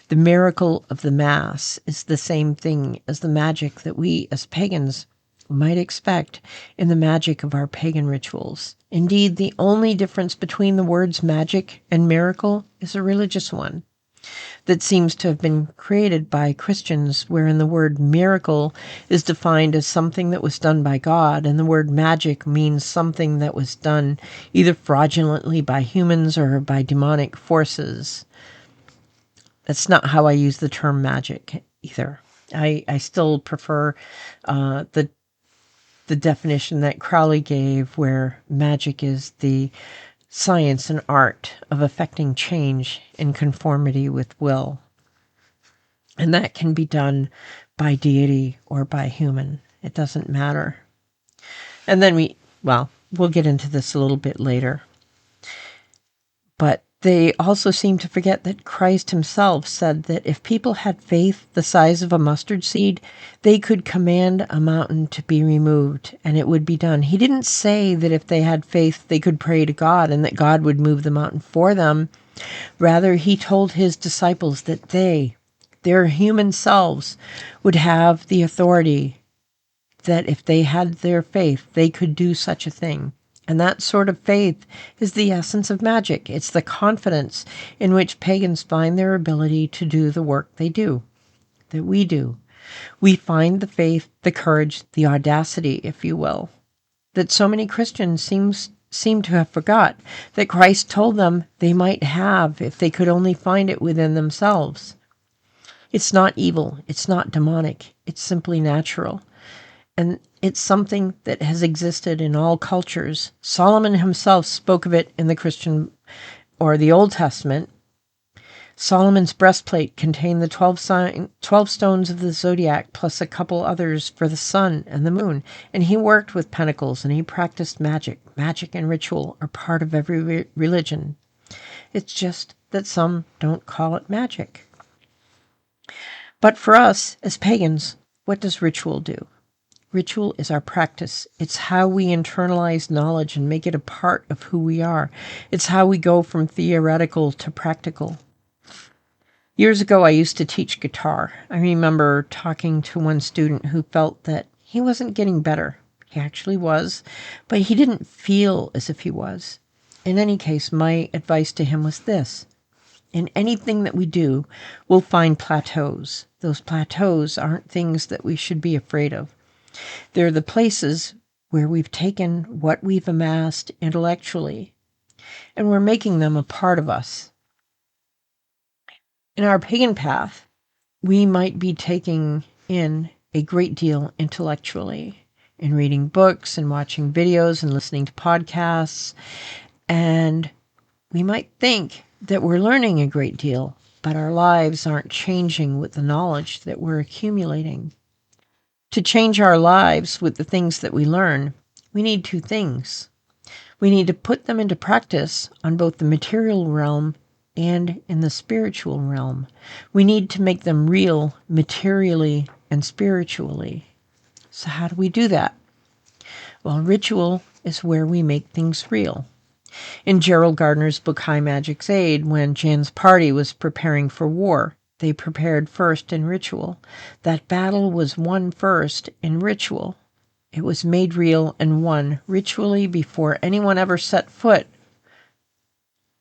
The miracle of the Mass is the same thing as the magic that we, as pagans, might expect in the magic of our pagan rituals. Indeed, the only difference between the words magic and miracle is a religious one that seems to have been created by Christians, wherein the word miracle is defined as something that was done by God, and the word magic means something that was done either fraudulently by humans or by demonic forces. That's not how I use the term magic either. I still prefer the definition that Crowley gave, where magic is the science and art of effecting change in conformity with will. And that can be done by deity or by human. It doesn't matter. And then we'll get into this a little bit later. But they also seem to forget that Christ himself said that if people had faith the size of a mustard seed, they could command a mountain to be removed and it would be done. He didn't say that if they had faith, they could pray to God and that God would move the mountain for them. Rather, he told his disciples that their human selves, would have the authority that if they had their faith, they could do such a thing. And that sort of faith is the essence of magic. It's the confidence in which pagans find their ability to do the work they do, that we do. We find the faith, the courage, the audacity, if you will, that so many Christians seem to have forgot, that Christ told them they might have if they could only find it within themselves. It's not evil. It's not demonic. It's simply natural. And it's something that has existed in all cultures. Solomon himself spoke of it in the Christian or the Old Testament. Solomon's breastplate contained the 12 stones of the zodiac plus a couple others for the sun and the moon. And he worked with pentacles and he practiced magic. Magic and ritual are part of every religion. It's just that some don't call it magic. But for us, as pagans, what does ritual do? Ritual is our practice. It's how we internalize knowledge and make it a part of who we are. It's how we go from theoretical to practical. Years ago, I used to teach guitar. I remember talking to one student who felt that he wasn't getting better. He actually was, but he didn't feel as if he was. In any case, my advice to him was this. In anything that we do, we'll find plateaus. Those plateaus aren't things that we should be afraid of. They're the places where we've taken what we've amassed intellectually, and we're making them a part of us. In our pagan path, we might be taking in a great deal intellectually in reading books and watching videos and listening to podcasts, and we might think that we're learning a great deal, but our lives aren't changing with the knowledge that we're accumulating. To change our lives with the things that we learn, we need two things. We need to put them into practice on both the material realm and in the spiritual realm. We need to make them real materially and spiritually. So how do we do that? Well, ritual is where we make things real. In Gerald Gardner's book High Magic's Aid, when Jan's party was preparing for war, they prepared first in ritual. That battle was won first in ritual. It was made real and won ritually before anyone ever set foot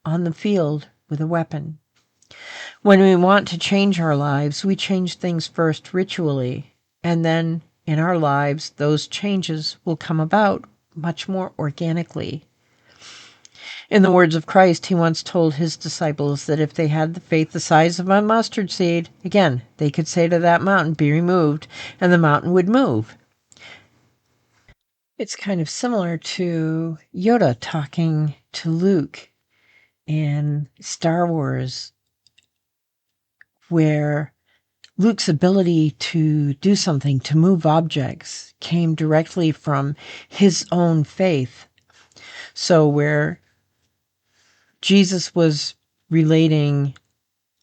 on the field with a weapon. When we want to change our lives, we change things first ritually, and then in our lives, those changes will come about much more organically. In the words of Christ, he once told his disciples that if they had the faith the size of a mustard seed, again, they could say to that mountain, be removed, and the mountain would move. It's kind of similar to Yoda talking to Luke in Star Wars, where Luke's ability to do something, to move objects, came directly from his own faith. So where Jesus was relating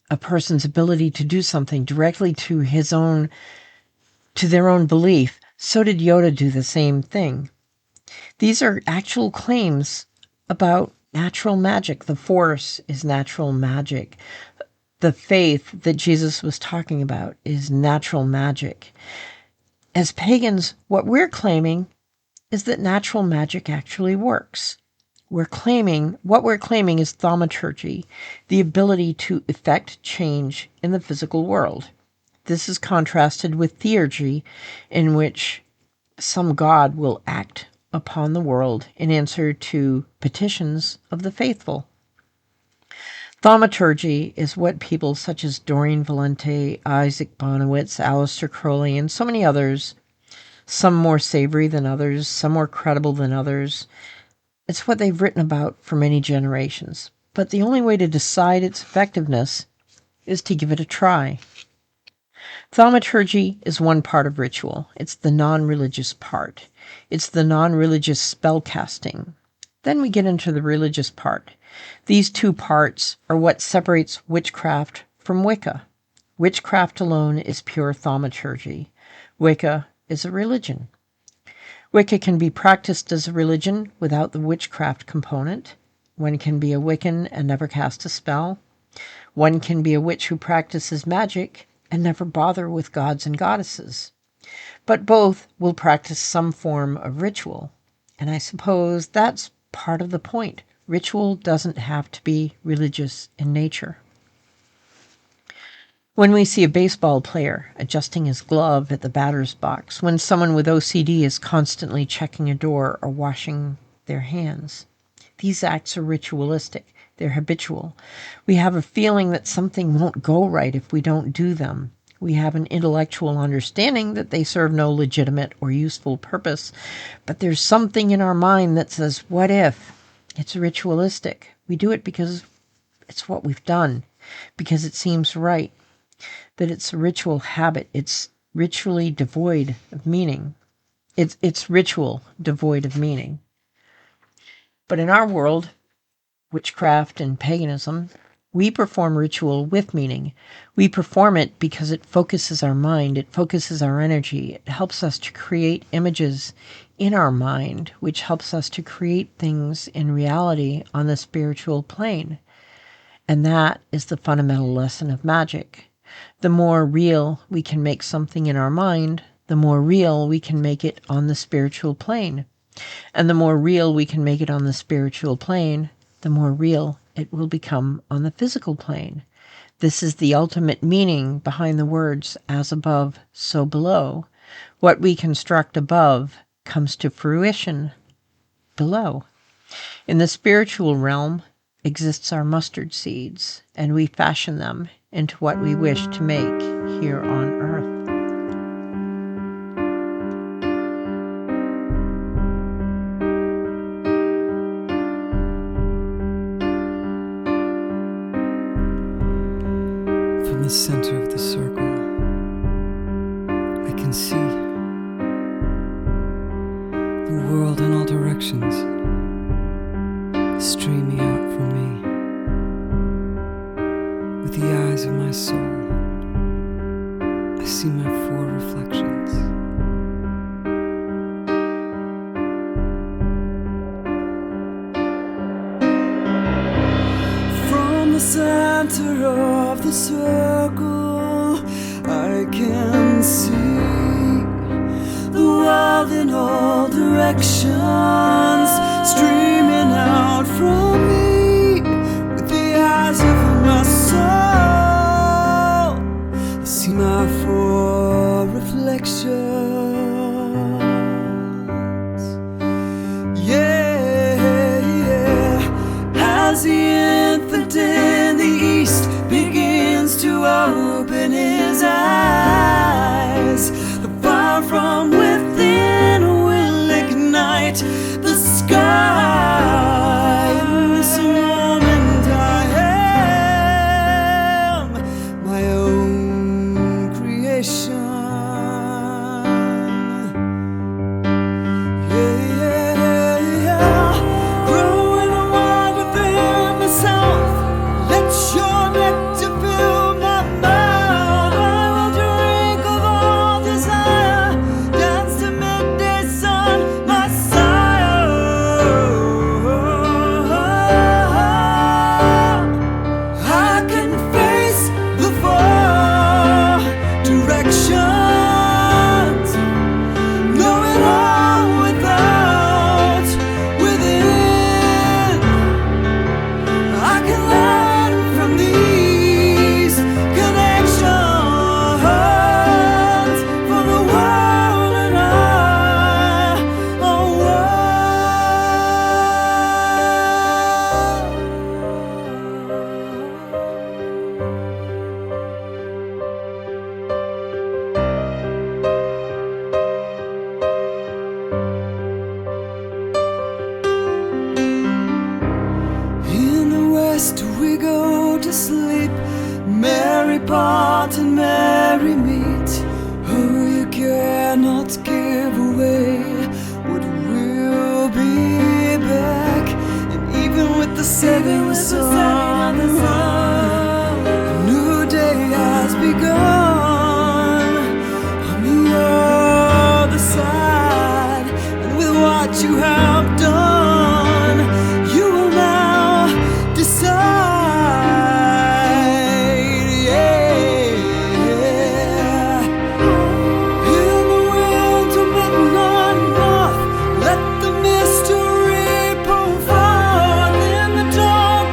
a person's ability to do something directly to their own belief, so did Yoda do the same thing. These are actual claims about natural magic. The Force is natural magic. The faith that Jesus was talking about is natural magic. As pagans, what we're claiming is that natural magic actually works. What we're claiming is thaumaturgy, the ability to effect change in the physical world. This is contrasted with theurgy, in which some god will act upon the world in answer to petitions of the faithful. Thaumaturgy is what people such as Doreen Valente, Isaac Bonowitz, Aleister Crowley, and so many others, some more savory than others, some more credible than others, it's what they've written about for many generations. But the only way to decide its effectiveness is to give it a try. Thaumaturgy is one part of ritual. It's the non-religious part. It's the non-religious spell casting. Then we get into the religious part. These two parts are what separates witchcraft from Wicca. Witchcraft alone is pure thaumaturgy. Wicca is a religion. Wicca can be practiced as a religion without the witchcraft component. One can be a Wiccan and never cast a spell. One can be a witch who practices magic and never bother with gods and goddesses. But both will practice some form of ritual. And I suppose that's part of the point. Ritual doesn't have to be religious in nature. When we see a baseball player adjusting his glove at the batter's box, when someone with OCD is constantly checking a door or washing their hands, these acts are ritualistic. They're habitual. We have a feeling that something won't go right if we don't do them. We have an intellectual understanding that they serve no legitimate or useful purpose, but there's something in our mind that says, what if? It's ritualistic. We do it because it's what we've done, because it seems right. That it's a ritual habit. It's ritually devoid of meaning. It's ritual devoid of meaning. But in our world, witchcraft and paganism, We perform ritual with meaning. We perform it because it focuses our mind, it focuses our energy, it helps us to create images in our mind, which helps us to create things in reality on the spiritual plane. And that is the fundamental lesson of magic. The more real we can make something in our mind, the more real we can make it on the spiritual plane. And the more real we can make it on the spiritual plane, the more real it will become on the physical plane. This is the ultimate meaning behind the words, as above, so below. What we construct above comes to fruition below. In the spiritual realm exists our mustard seeds, and we fashion them into what we wish to make here on earth. From the center of the circle, I can see the world in all directions streaming out from me. With the eyes of my soul, I see my four reflections. From the center of the circle, I can see the world in all directions streaming out from me. With the eyes of my soul, I see my four reflections. Yeah, yeah. As the infant in the east begins to open his eyes, the fire from within will ignite the sky. In this moment I am my own creation. Yeah, yeah, yeah. Growing wild within myself, let your nectar fill my mouth. I will drink of all desire, dance to midday sun, my sire. I can face the four directions, knowing all without, within. I can learn from these connections, for the world and I are In the west we go to sleep, merry part and merry meet. Oh, you cannot give away what will be back. And even with the setting sun, a new day has begun on the other side. And with what you have done, you will now decide. Yeah. In the winter midnight north, let the mystery pour forth. In the dark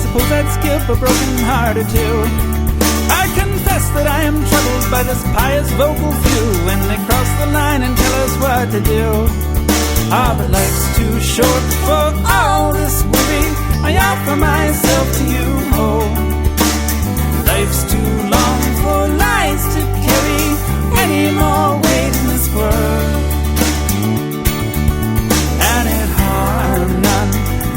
suppose I'd skip a broken heart or two. I confess that I am troubled by this pious vocal few when they cross the line and tell us what to do. Ah, but life's too short for all this worry. I offer myself to you, oh. Life's too long for lies to carry any more weight in this world. And it harm none,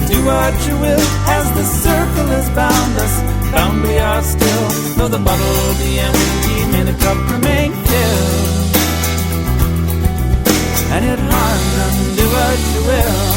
do what you will, as the circle has bound us. Bound we are still, though the bottle be empty, may the cup remain filled. And it harm none, do what you will.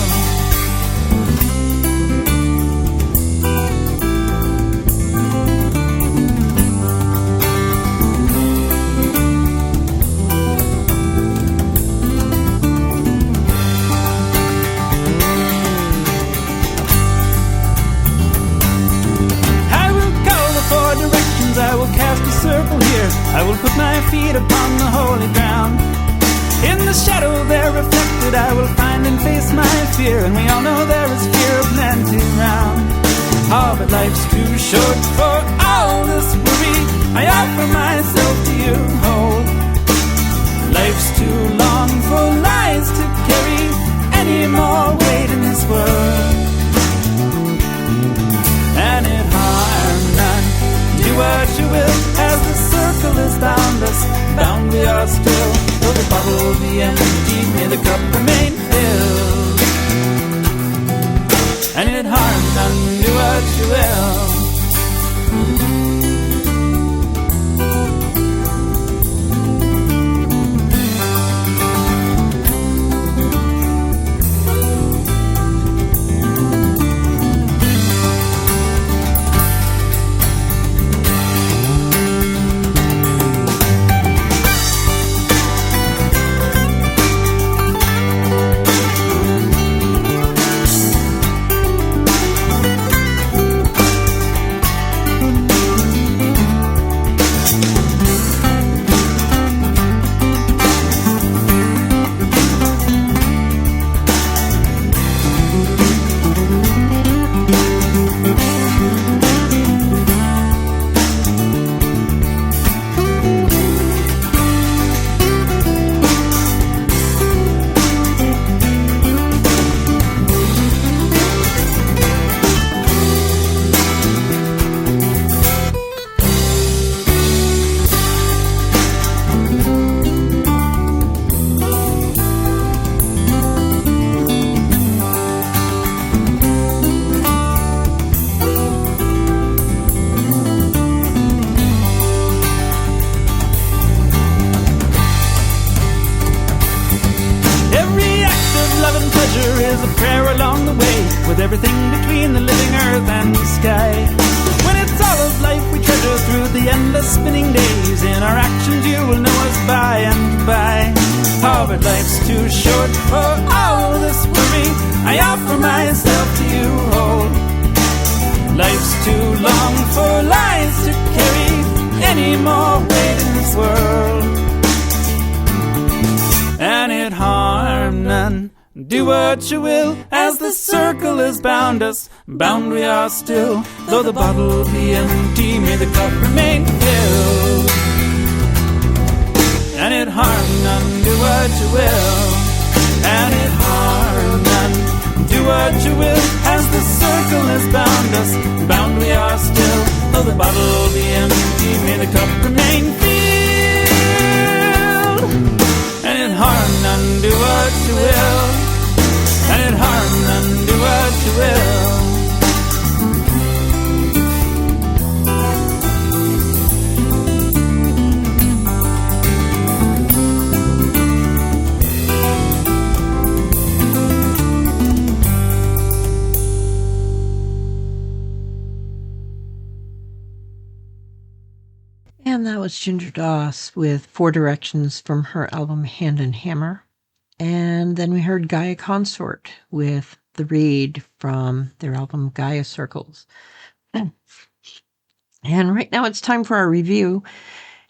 I will cast a circle here, I will put my feet upon the holy ground. In the shadow there reflected I will find and face my fear, and we all know there is fear plenty round. Oh, but life's too short for all this worry. I offer myself to you, oh. Life's too long for lies to carry any more weight in this world. And it harm none, do what you will, as the circle has bound us. Bound we are still, though the bottle be empty, may the cup remain filled. And it harm none, do what you will. Everything between the living earth and the sky. When it's all of life we treasure through the endless spinning days, in our actions you will know us by and by. Oh, but life's too short for all this worry. I offer myself to you, oh. Life's too long for lies to carry any more weight in this world. And it harm none, do what you will, as the circle has bound us. Bound we are still, though the bottle be empty, may the cup remain filled. And it harm none, do what you will. And it harm none, do what you will, as the circle has bound us. Bound we are still, though the bottle be empty, may the cup remain filled. And it harm none, do what you will. And it harm none, do what you will. And that was Ginger Doss with Four Directions from her album Hand and Hammer. And then we heard Gaia Consort with The Reed from their album Gaia Circles. And right now it's time for our review.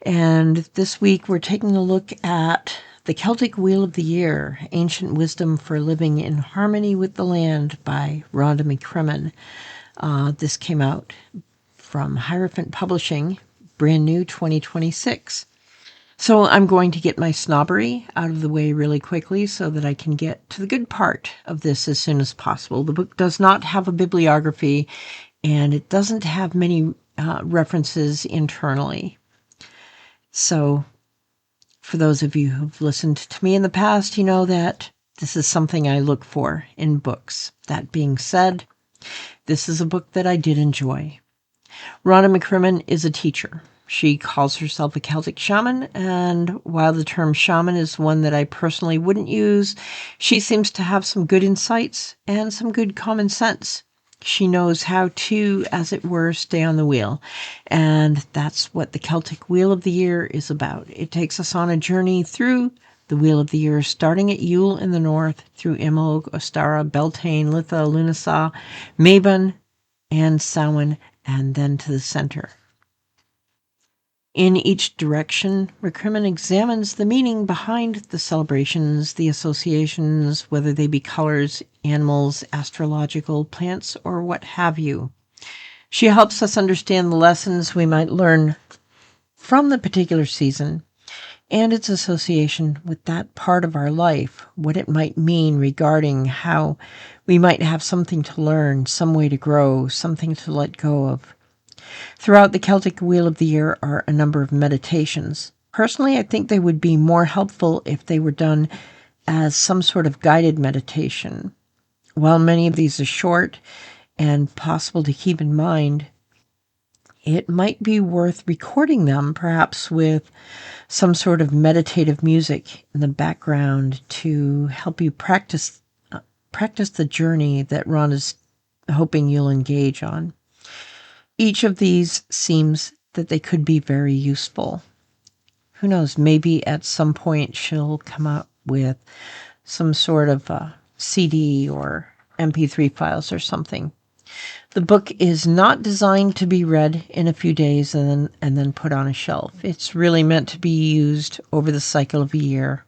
And this week we're taking a look at The Celtic Wheel of the Year, Ancient Wisdom for Living in Harmony with the Land by Rhonda McCrimmon. This came out from Hierophant Publishing, brand new 2026. So I'm going to get my snobbery out of the way really quickly so that I can get to the good part of this as soon as possible. The book does not have a bibliography, and it doesn't have many references internally. So for those of you who've listened to me in the past, you know that this is something I look for in books. That being said, this is a book that I did enjoy. Rhonda McCrimmon is a teacher. She calls herself a Celtic shaman, and while the term shaman is one that I personally wouldn't use, she seems to have some good insights and some good common sense. She knows how to, as it were, stay on the wheel, and that's what the Celtic Wheel of the Year is about. It takes us on a journey through the Wheel of the Year, starting at Yule in the north, through Imbolc, Ostara, Beltane, Litha, Lunasa, Mabon, and Samhain, and then to the center. In each direction, McCrimmon examines the meaning behind the celebrations, the associations, whether they be colors, animals, astrological, plants, or what have you. She helps us understand the lessons we might learn from the particular season and its association with that part of our life, what it might mean regarding how we might have something to learn, some way to grow, something to let go of. Throughout the Celtic Wheel of the Year are a number of meditations. Personally, I think they would be more helpful if they were done as some sort of guided meditation. While many of these are short and possible to keep in mind, it might be worth recording them, perhaps with some sort of meditative music in the background to help you practice the journey that Ron is hoping you'll engage on. Each of these seems that they could be very useful. Who knows, maybe at some point she'll come up with some sort of CD or MP3 files or something. The book is not designed to be read in a few days and then put on a shelf. It's really meant to be used over the cycle of a year,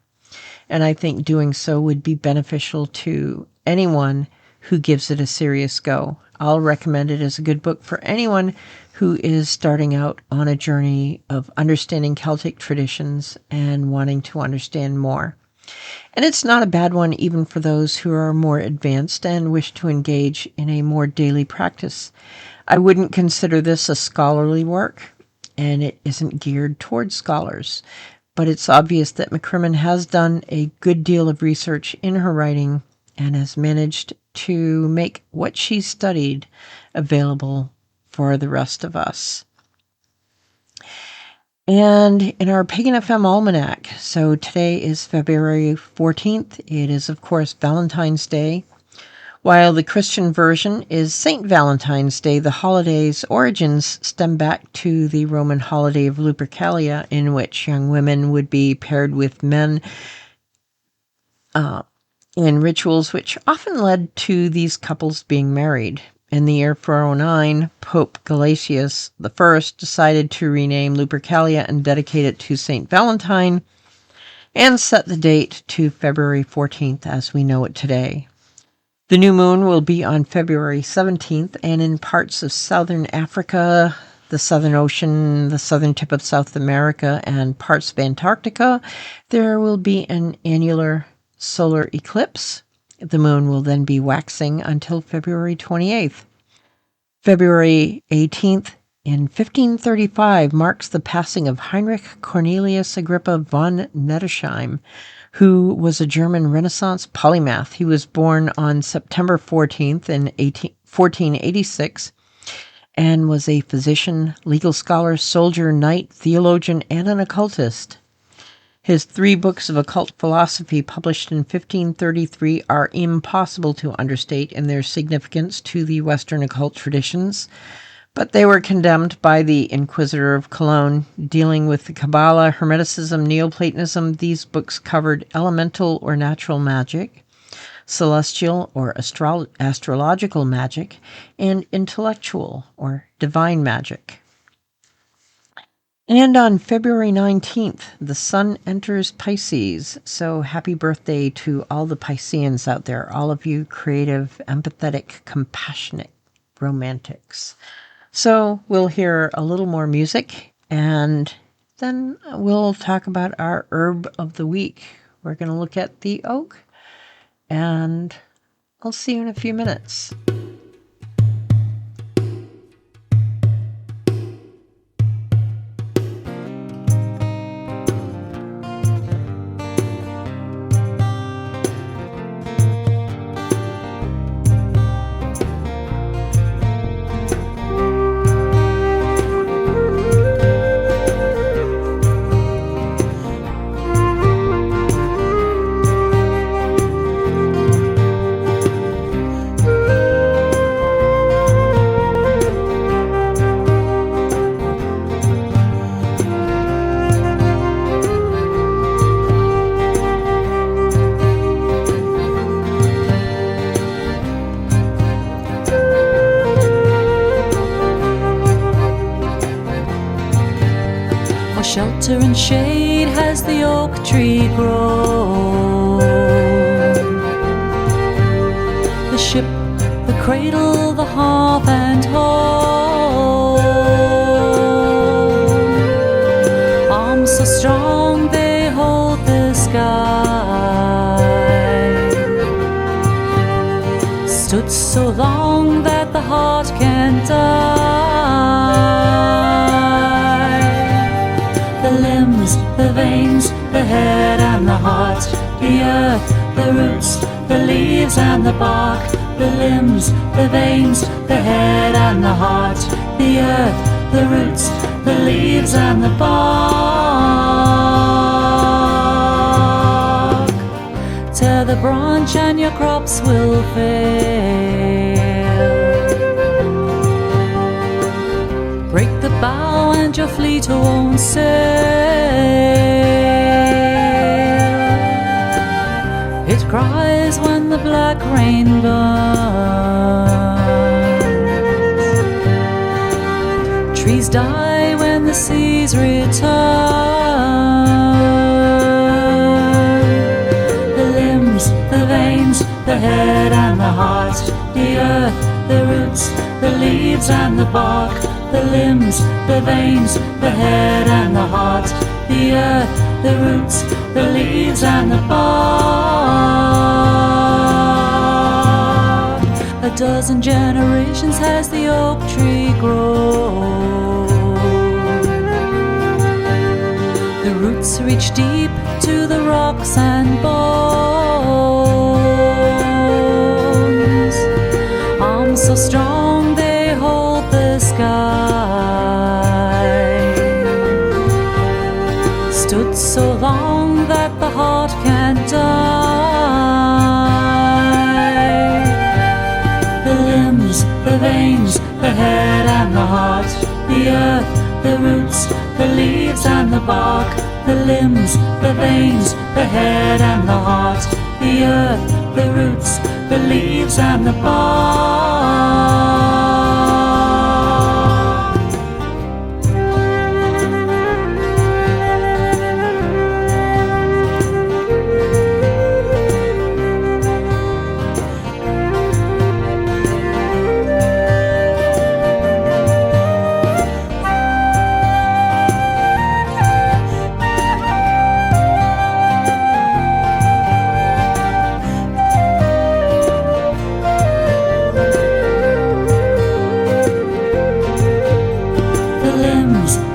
and I think doing so would be beneficial to anyone who gives it a serious go. I'll recommend it as a good book for anyone who is starting out on a journey of understanding Celtic traditions and wanting to understand more. And it's not a bad one even for those who are more advanced and wish to engage in a more daily practice. I wouldn't consider this a scholarly work, and it isn't geared towards scholars, but it's obvious that McCrimmon has done a good deal of research in her writing and has managed to make what she's studied available for the rest of us. And in our PaganFM Almanac, so today is February 14th. It is, of course, Valentine's Day. While the Christian version is St. Valentine's Day, the holiday's origins stem back to the Roman holiday of Lupercalia, in which young women would be paired with men in rituals which often led to these couples being married. In the year 409, Pope Gelasius I decided to rename Lupercalia and dedicate it to St. Valentine, and set the date to February 14th as we know it today. The new moon will be on February 17th, and in parts of southern Africa, the Southern Ocean, the southern tip of South America, and parts of Antarctica, there will be an annular solar eclipse. The moon will then be waxing until February 28th. February 18th in 1535 marks the passing of Heinrich Cornelius Agrippa von Nettesheim, who was a German Renaissance polymath. He was born on September 14th in 1486 and was a physician, legal scholar, soldier, knight, theologian, and an occultist. His 3 books of occult philosophy, published in 1533, are impossible to understate in their significance to the Western occult traditions, but they were condemned by the Inquisitor of Cologne. Dealing with the Kabbalah, Hermeticism, Neoplatonism, these books covered elemental or natural magic, celestial or astrological magic, and intellectual or divine magic. And on February 19th, the sun enters Pisces. So happy birthday to all the Pisceans out there, all of you creative, empathetic, compassionate Romantics. So we'll hear a little more music, and then we'll talk about our herb of the week. We're going to look at the oak, and I'll see you in a few minutes. Shelter and shade has the oak tree grown. The ship, the cradle, the hearth and home. Arms so strong they hold the sky. Stood so long that the heart can't die. The limbs, the veins, the head and the heart, the earth, the roots, the leaves and the bark, the limbs, the veins, the head and the heart, the earth, the roots, the leaves and the bark. Tear the branch and your crops will fail. Break the bough and your fleet won't sail. It cries when the black rain burns. Trees die when the seas return. The limbs, the veins, the head and the heart, the earth, the roots, the leaves and the bark, the limbs, the veins, the head and the heart, the earth, the roots, the leaves and the bark. A dozen generations has the oak tree grown. The roots reach deep to the rocks and bones. Arms so strong they hold the sky. Stood so long that the heart can't die. The limbs, the veins, the head and the heart, the earth, the roots, the leaves and the bark, the limbs, the veins, the head and the heart, the earth, the roots, the leaves and the bark.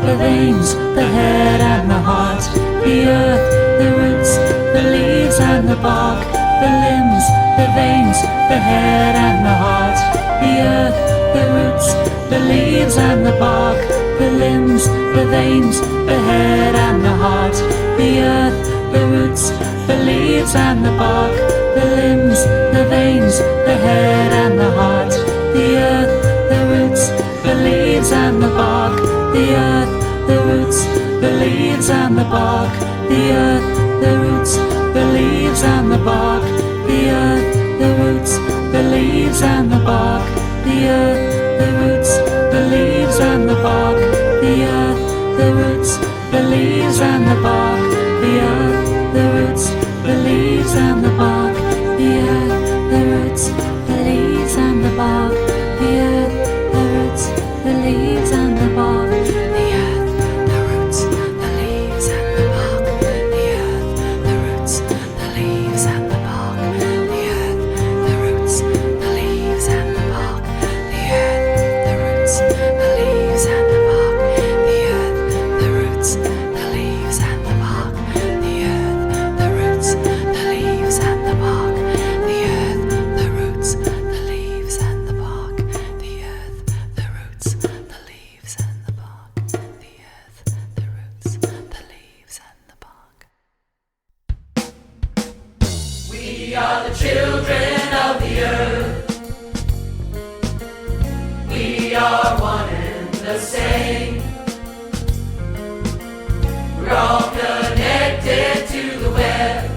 The veins, the head and the heart, the earth, the roots, the leaves and the bark, the limbs, the veins, the head and the heart, the earth, the roots, the leaves and the bark, the limbs, the veins, the head and the heart, the earth, the roots, the leaves and the bark, the limbs, the veins, the head and the heart, the earth, the roots, the leaves and the bark, the earth, the roots, the leaves and the bark, the earth, the roots, the leaves and the bark, the earth, the roots, the leaves and the bark, the earth, the roots, the leaves and the bark, the earth, the roots, the leaves and the bark, the earth, the roots, the leaves and the bark, the earth, the roots, the leaves and the bark, the earth. We are the children of the earth. We are one and the same. We're all connected to the web.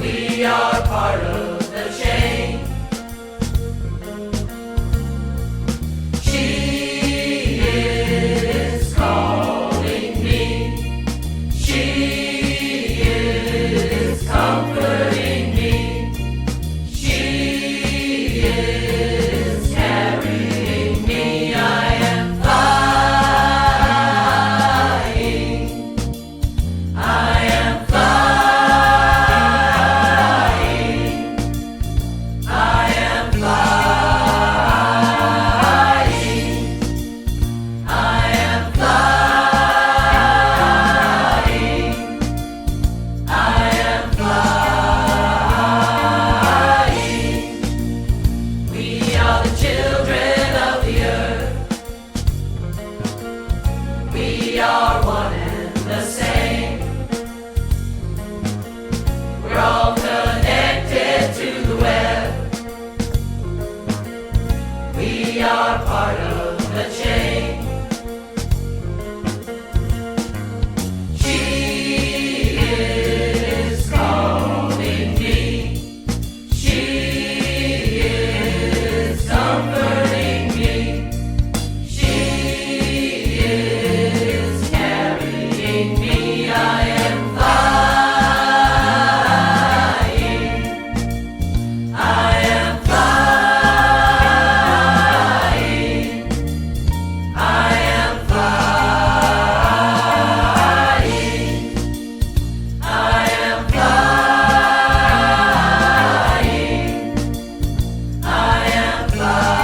We are part of the chain. She is calling me. She is comforting me. She is carrying me. I am flying. I am flying. I am flying. I am flying. I am flying. We are the children of the earth. We are one and the same. We're all connected to the web. We are part of the chain. She is calling me. She is comforting me. She is carrying me. I am flying. I am flying. I am flying. I am flying. I am flying.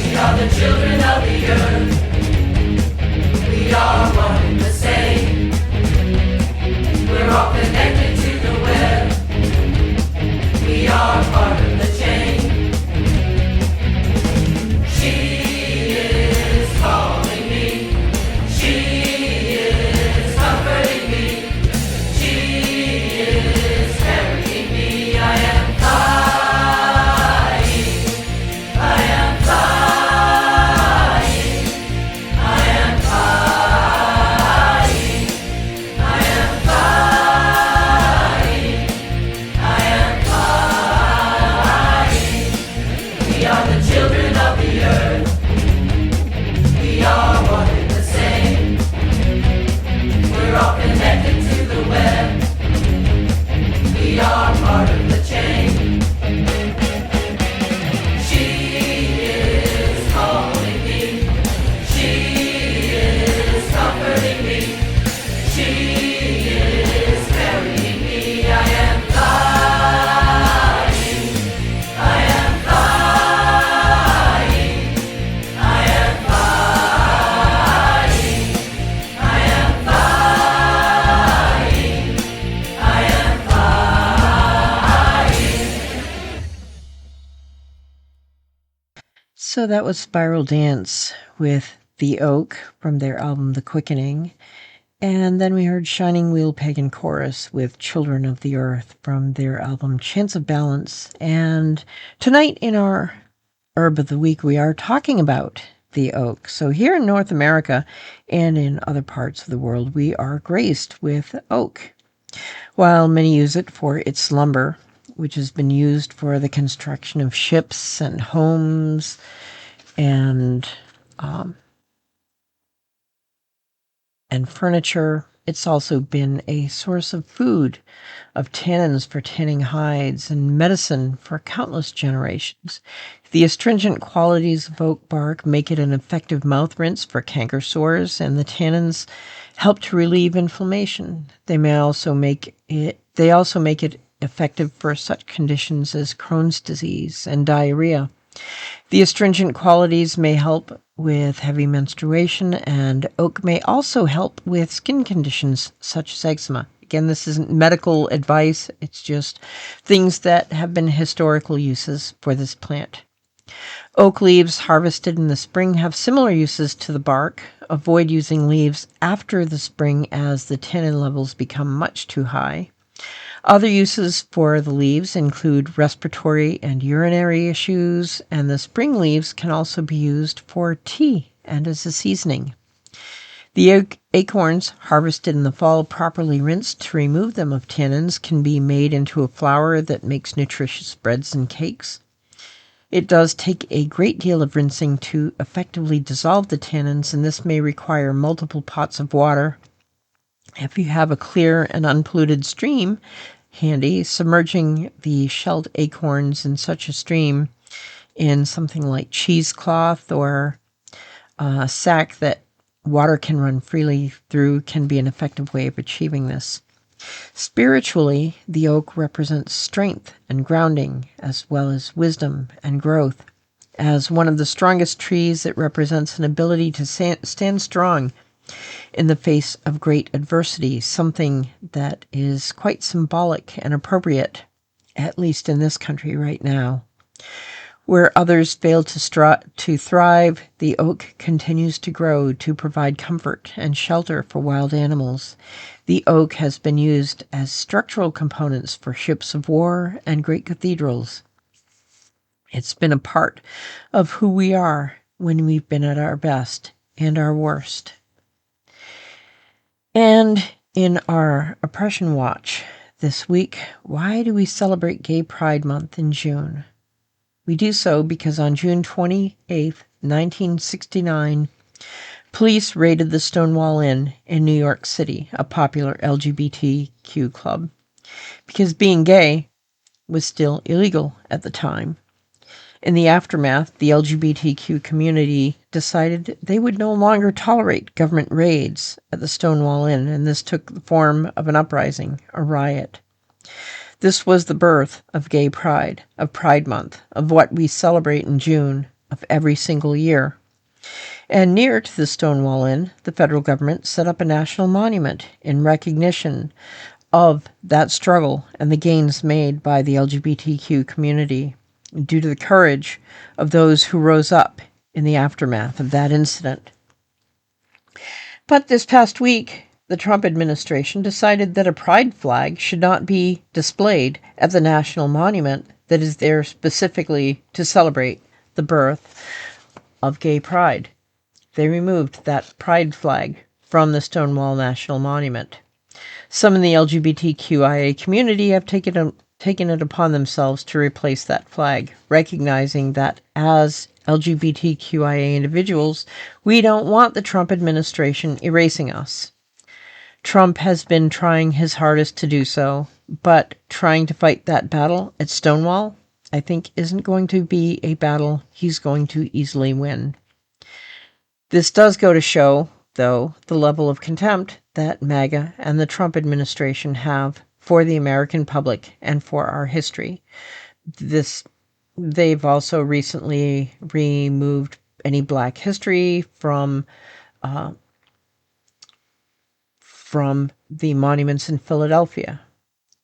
We are the children of the earth. We are one and the same. We're all connected to the web. We are part of the chain. She is calling me. She is comforting me. She is carrying me. I am flying. I am flying. I am flying. I am flying. I am flying. We are the children of the earth. We are one and the same. We're all connected to the web. We are part of the chain. She is calling me. She is comforting me. She is carrying me. I am flying. I am flying. I am flying. I am flying. I am flying. So that was Spiral Dance with The Oak from their album The Quickening. And then we heard Shining Wheel Pagan Chorus with Children of the Earth from their album Chance of Balance. And tonight in our Herb of the Week, we are talking about the oak. So here in North America and in other parts of the world, we are graced with oak. While many use it for its lumber, which has been used for the construction of ships and homes and furniture, it's also been a source of food, of tannins for tanning hides, and medicine for countless generations. The astringent qualities of oak bark make it an effective mouth rinse for canker sores, and the tannins help to relieve inflammation. They also make it effective for such conditions as Crohn's disease and diarrhea. The astringent qualities may help with heavy menstruation, and oak may also help with skin conditions such as eczema. Again, this isn't medical advice, it's just things that have been historical uses for this plant. Oak leaves harvested in the spring have similar uses to the bark. Avoid using leaves after the spring as the tannin levels become much too high. Other uses for the leaves include respiratory and urinary issues, and the spring leaves can also be used for tea and as a seasoning. The acorns, harvested in the fall, properly rinsed to remove them of tannins, can be made into a flour that makes nutritious breads and cakes. It does take a great deal of rinsing to effectively dissolve the tannins, and this may require multiple pots of water. If you have a clear and unpolluted stream handy, submerging the shelled acorns in such a stream in something like cheesecloth or a sack that water can run freely through can be an effective way of achieving this. Spiritually, the oak represents strength and grounding, as well as wisdom and growth. As one of the strongest trees, it represents an ability to stand strong in the face of great adversity, something that is quite symbolic and appropriate, at least in this country right now. Where others fail to thrive, the oak continues to grow to provide comfort and shelter for wild animals. The oak has been used as structural components for ships of war and great cathedrals. It's been a part of who we are when we've been at our best and our worst. And in our Oppression Watch this week, why do we celebrate Gay Pride Month in June? We do so because on June 28th, 1969, police raided the Stonewall Inn in New York City, a popular LGBTQ club, because being gay was still illegal at the time. In the aftermath, the LGBTQ community decided they would no longer tolerate government raids at the Stonewall Inn, and this took the form of an uprising, a riot. This was the birth of Gay Pride, of Pride Month, of what we celebrate in June of every single year. And near to the Stonewall Inn, the federal government set up a national monument in recognition of that struggle and the gains made by the LGBTQ community due to the courage of those who rose up in the aftermath of that incident. But this past week, the Trump administration decided that a pride flag should not be displayed at the national monument that is there specifically to celebrate the birth of gay pride. They removed that pride flag from the Stonewall National Monument. Some in the LGBTQIA community have taken it upon themselves to replace that flag, recognizing that as LGBTQIA individuals, we don't want the Trump administration erasing us. Trump has been trying his hardest to do so, but trying to fight that battle at Stonewall, I think, isn't going to be a battle he's going to easily win. This does go to show, though, the level of contempt that MAGA and the Trump administration have for the American public and for our history. They've also recently removed any Black history from the monuments in Philadelphia.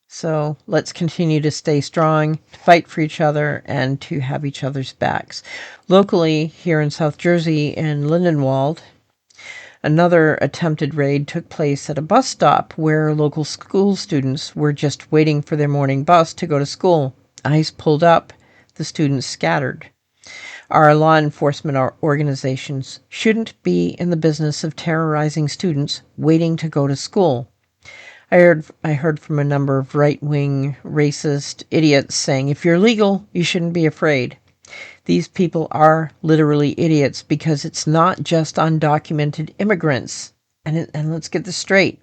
So let's continue to stay strong, to fight for each other, and to have each other's backs. Locally, here in South Jersey, in Lindenwold, another attempted raid took place at a bus stop where local school students were just waiting for their morning bus to go to school. ICE pulled up. The students scattered. Our law enforcement organizations shouldn't be in the business of terrorizing students waiting to go to school. I heard from a number of right-wing racist idiots saying, if you're legal, you shouldn't be afraid. These people are literally idiots because it's not just undocumented immigrants. And let's get this straight.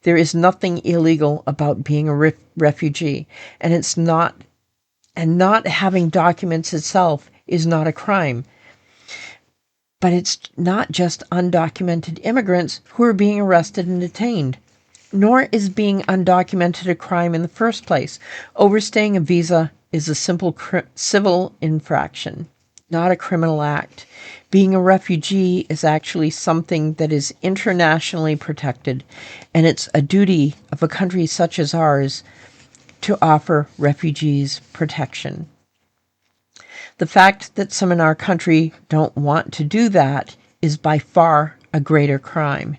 There is nothing illegal about being a refugee. And not having documents itself is not a crime. But it's not just undocumented immigrants who are being arrested and detained. nor is being undocumented a crime in the first place. Overstaying a visa is a simple civil infraction, not a criminal act. Being a refugee is actually something that is internationally protected, and it's a duty of a country such as ours to offer refugees protection. The fact that some in our country don't want to do that is by far a greater crime.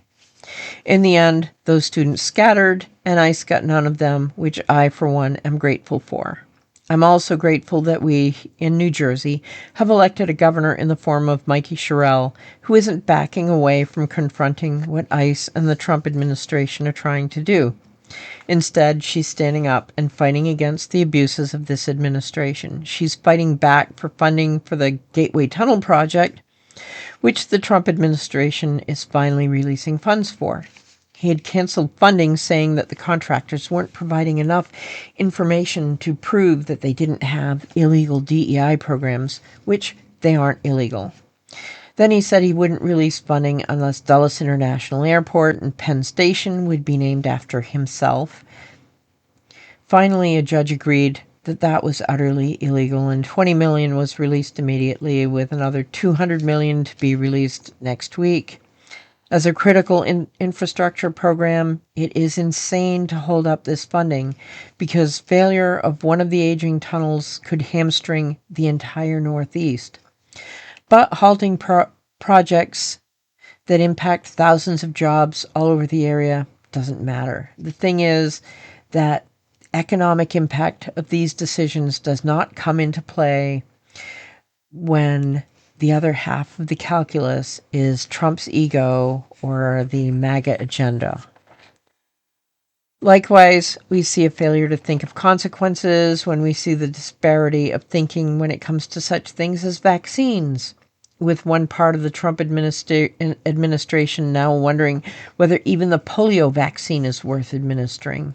In the end, those students scattered, and ICE got none of them, which I, for one, am grateful for. I'm also grateful that we, in New Jersey, have elected a governor in the form of Mikey Sherrill, who isn't backing away from confronting what ICE and the Trump administration are trying to do. Instead, she's standing up and fighting against the abuses of this administration. She's fighting back for funding for the Gateway Tunnel project, which the Trump administration is finally releasing funds for. He had canceled funding, saying that the contractors weren't providing enough information to prove that they didn't have illegal DEI programs, which they aren't illegal. Then he said he wouldn't release funding unless Dulles International Airport and Penn Station would be named after himself. Finally, a judge agreed that that was utterly illegal, and $20 million was released immediately, with another $200 million to be released next week. As a critical infrastructure program, it is insane to hold up this funding, because failure of one of the aging tunnels could hamstring the entire Northeast. But halting projects that impact thousands of jobs all over the area doesn't matter. The thing is that economic impact of these decisions does not come into play when the other half of the calculus is Trump's ego or the MAGA agenda. Likewise, we see a failure to think of consequences when we see the disparity of thinking when it comes to such things as vaccines, with one part of the Trump administration now wondering whether even the polio vaccine is worth administering,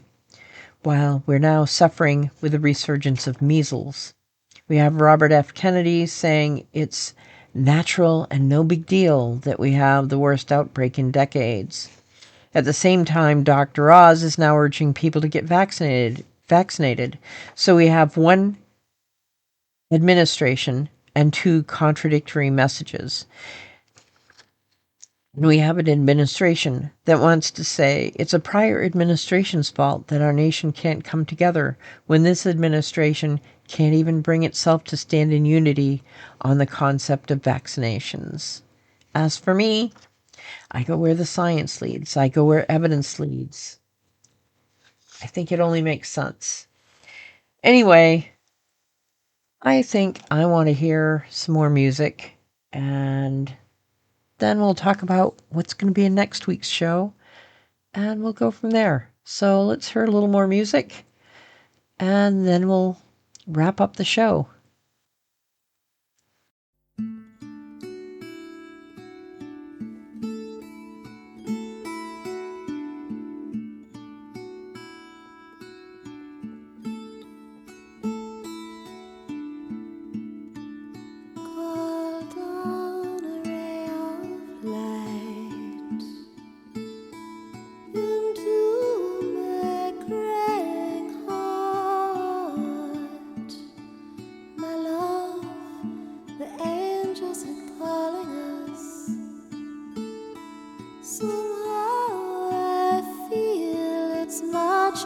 while we're now suffering with the resurgence of measles. We have Robert F. Kennedy saying it's natural and no big deal that we have the worst outbreak in decades. At the same time, Dr. Oz is now urging people to get vaccinated. So we have one administration and two contradictory messages. And we have an administration that wants to say it's a prior administration's fault that our nation can't come together, when this administration can't even bring itself to stand in unity on the concept of vaccinations. As for me, I go where the science leads. I go where evidence leads. I think it only makes sense. Anyway, I think I want to hear some more music, and then we'll talk about what's going to be in next week's show, and we'll go from there. So let's hear a little more music, and then we'll wrap up the show.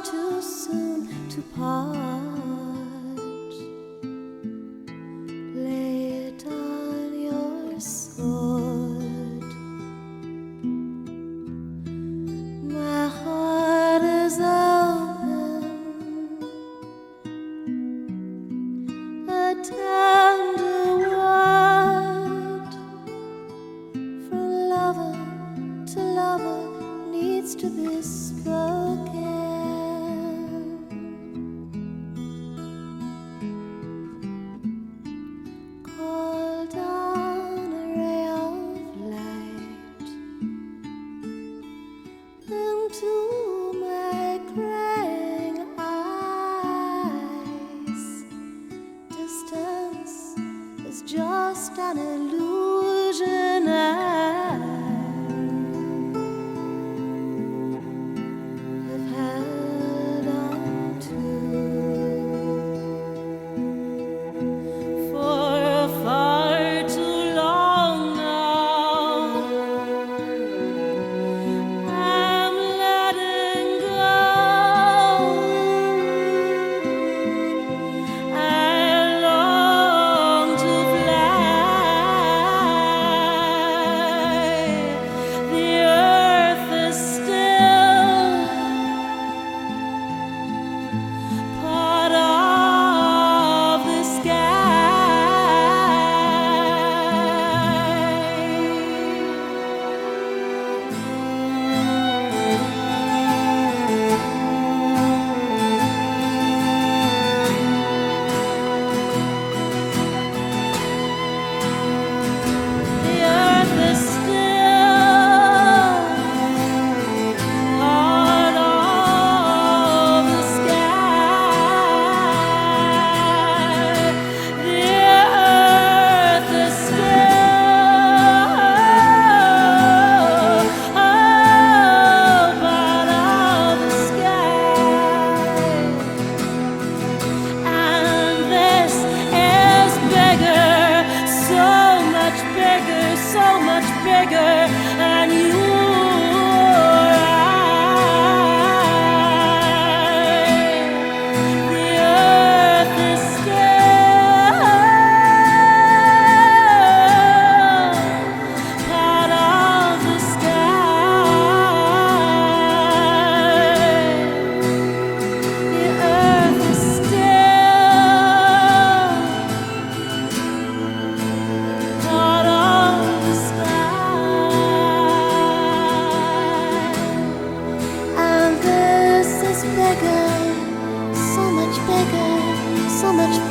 Too soon to part. Lay down your sword. My heart is open, a tender word from lover to lover needs to be spoken. Just an illusion.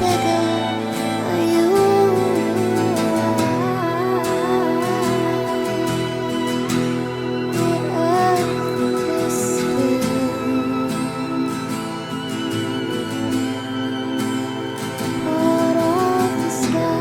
bigger you are. The earth is still, part of the sky.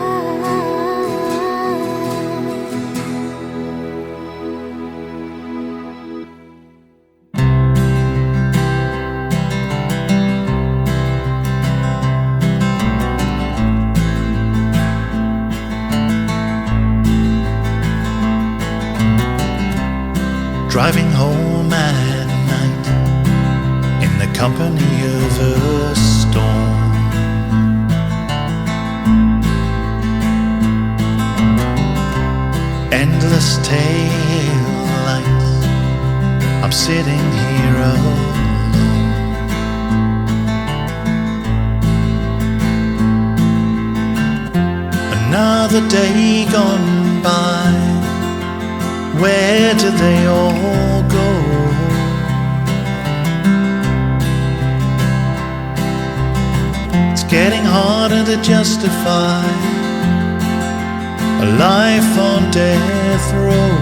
Driving home at night in the company of a storm. Endless tail lights, I'm sitting here alone. Another day gone by, where do they all go? It's getting harder to justify a life on death row.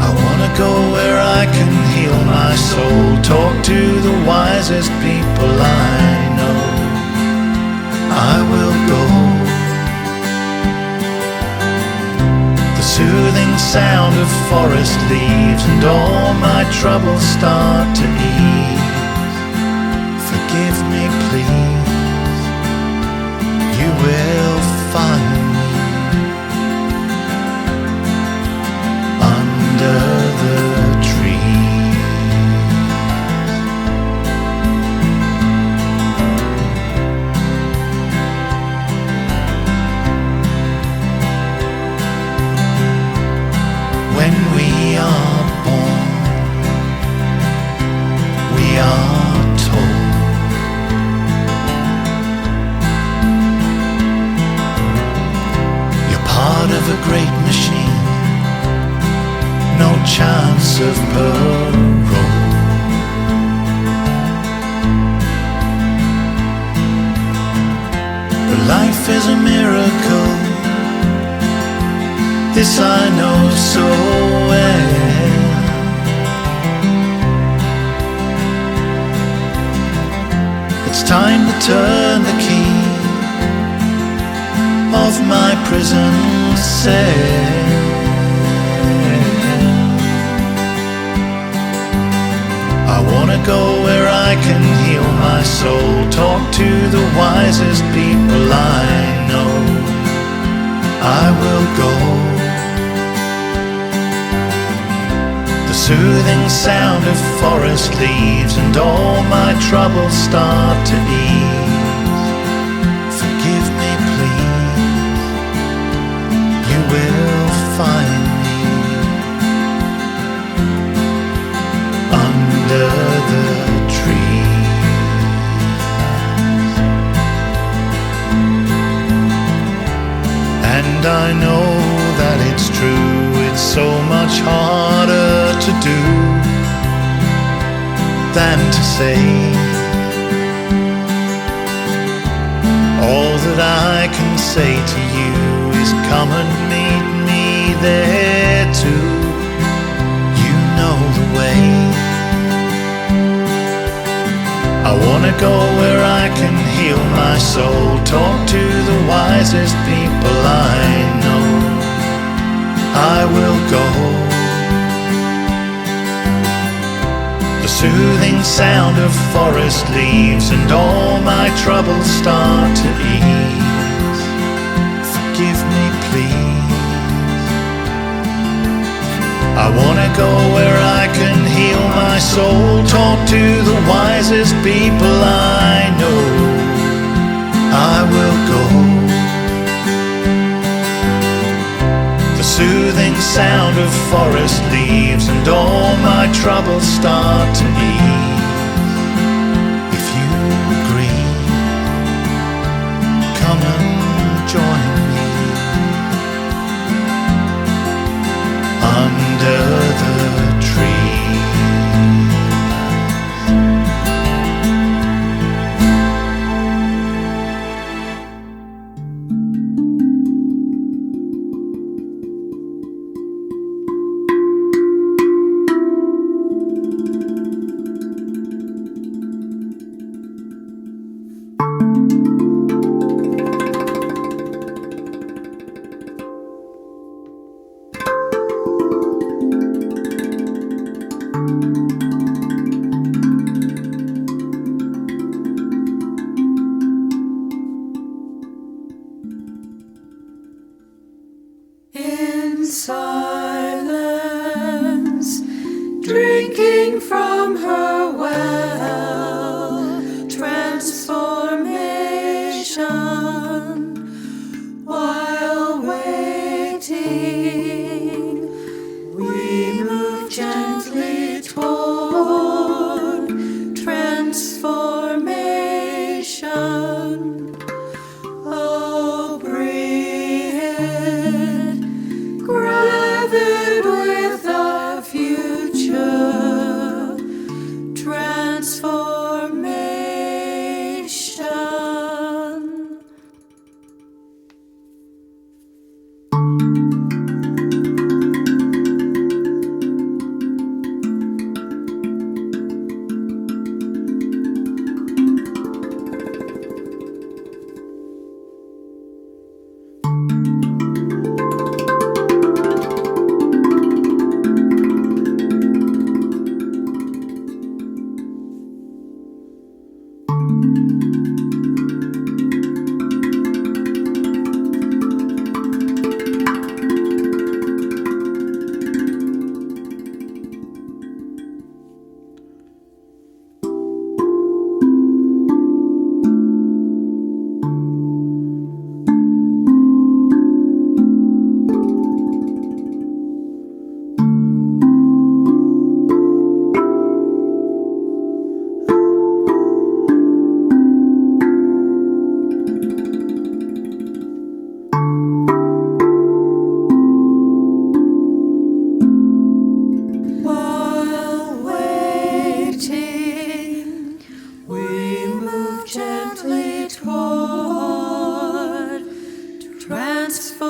I wanna go where I can heal my soul, talk to the wisest people I know. I will go. Soothing sound of forest leaves, and all my troubles start to ease. Forgive me, please. You will find me under the trees. When we are born, we are told you're part of a great machine, no chance of parole. But life is a miracle, this I know so well. It's time to turn the key of my prison cell. I wanna go where I can heal my soul, talk to the wisest people I know. I will go. Soothing sound of forest leaves, and all my troubles start to ease. Forgive me, please. You will find me under the trees. And I know that it's true, it's so much harder to do than to say. All that I can say to you is come and meet me there too. You know the way. I wanna go where I can heal my soul, talk to the wisest people I know. I will go. The soothing sound of forest leaves, and all my troubles start to ease. Forgive me, please. I wanna go where I can heal my soul, talk to the wisest people I know. I will go. Soothing sound of forest leaves, and all my troubles start to ease. If you agree, come and join me under the trees. While waiting, we move gently toward transformation.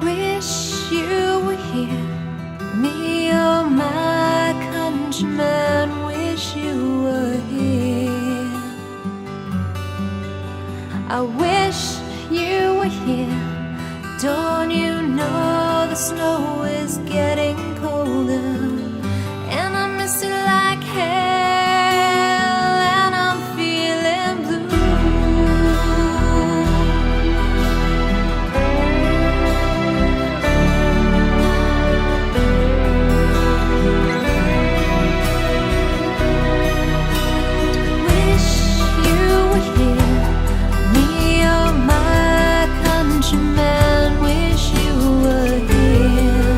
Wish you were here, me oh my countryman, wish you were here. I wish you were here, don't you know the snow is getting colder, and I miss you like hell, and I'm feeling blue. Wish you were here, me oh my countryman, wish you were here.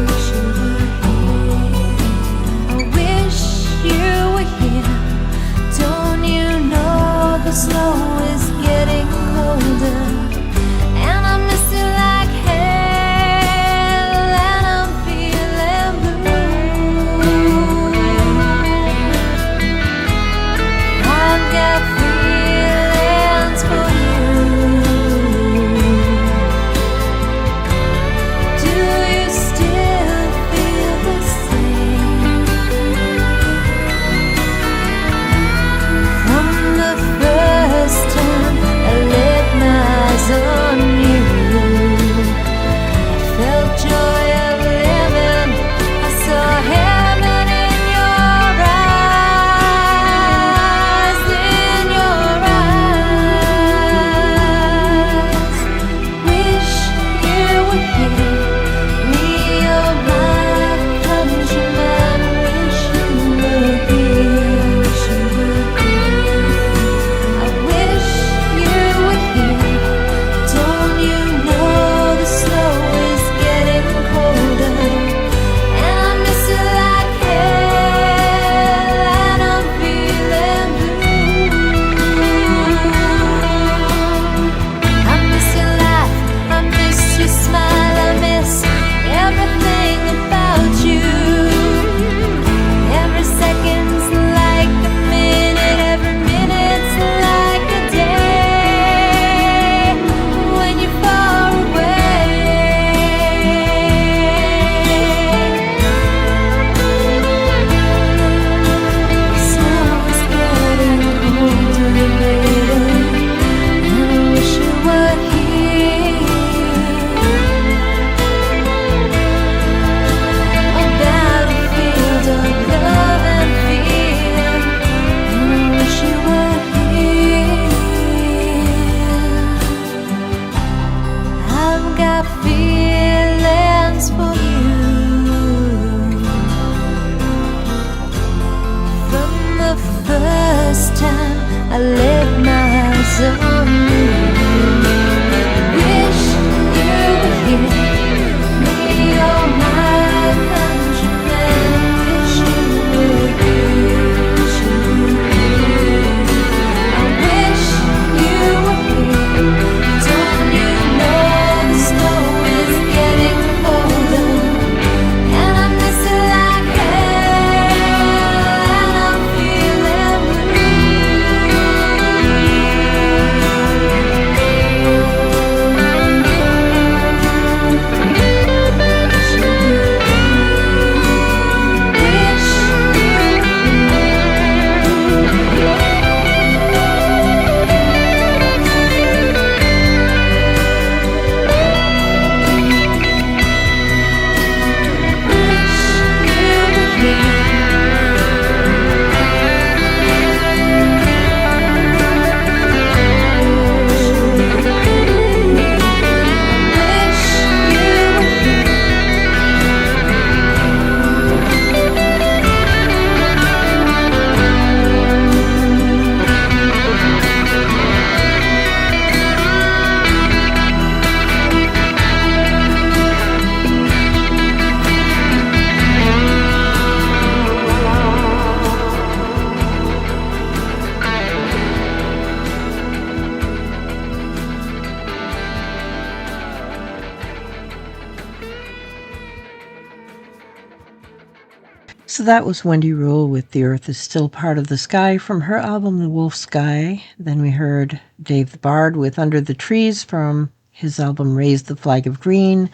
So that was Wendy Rule with The Earth is Still Part of the Sky from her album The Wolf Sky. Then we heard Dave the Bard with Under the Trees from his album Raise the Flag of Green.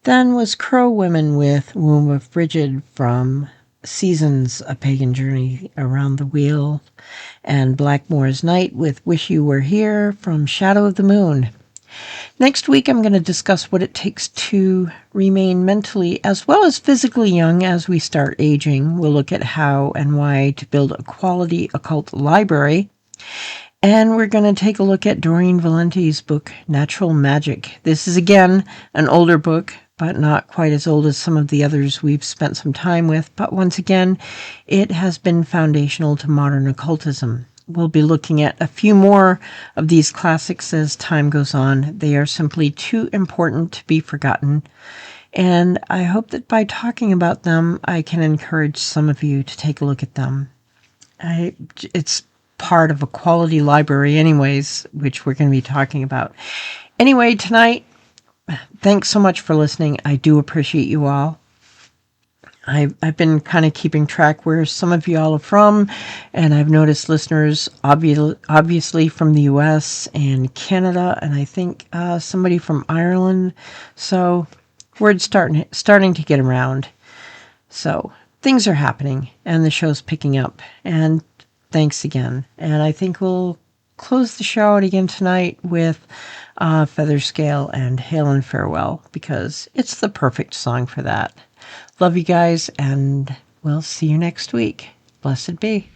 Then was Crow Women with Womb of Brigid from Seasons, A Pagan Journey Around the Wheel. And Blackmore's Night with Wish You Were Here from Shadow of the Moon. Next week, I'm going to discuss what it takes to remain mentally as well as physically young as we start aging. We'll look at how and why to build a quality occult library. And we're going to take a look at Doreen Valenti's book, Natural Magic. This is, again, an older book, but not quite as old as some of the others we've spent some time with. But once again, it has been foundational to modern occultism. We'll be looking at a few more of these classics as time goes on. They are simply too important to be forgotten. And I hope that by talking about them, I can encourage some of you to take a look at them. It's part of a quality library anyways, which we're going to be talking about. Anyway, tonight, thanks so much for listening. I do appreciate you all. I've been kind of keeping track where some of y'all are from, and I've noticed listeners obviously from the U.S. and Canada, and I think somebody from Ireland. So word's starting to get around. So things are happening, and the show's picking up. And thanks again. And I think we'll close the show out again tonight with Feather Scale and Hail and Farewell, because it's the perfect song for that. Love you guys, and we'll see you next week. Blessed be.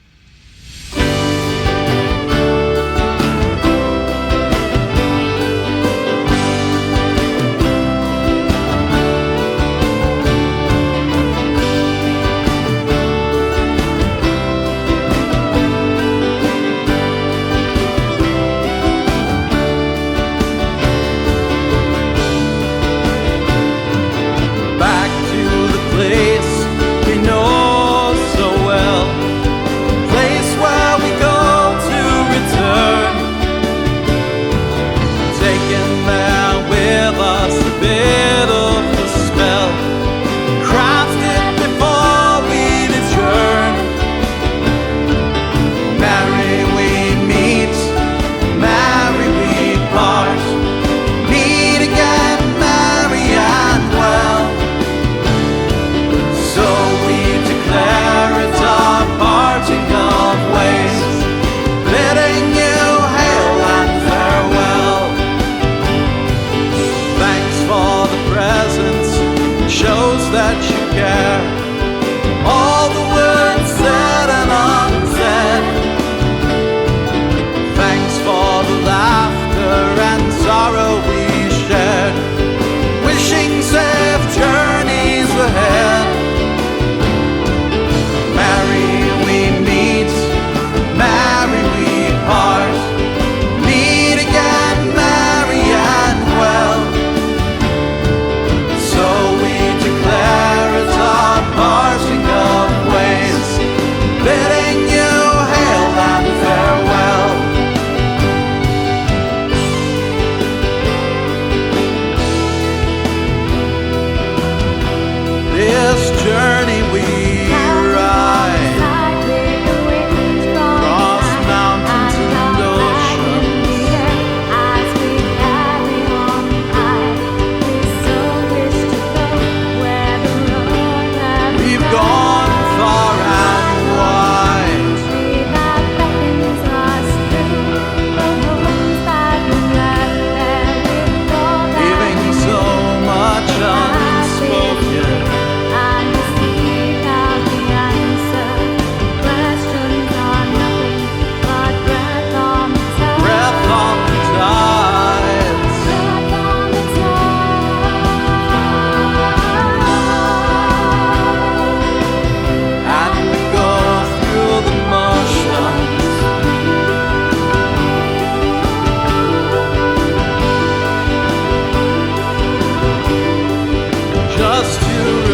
Just to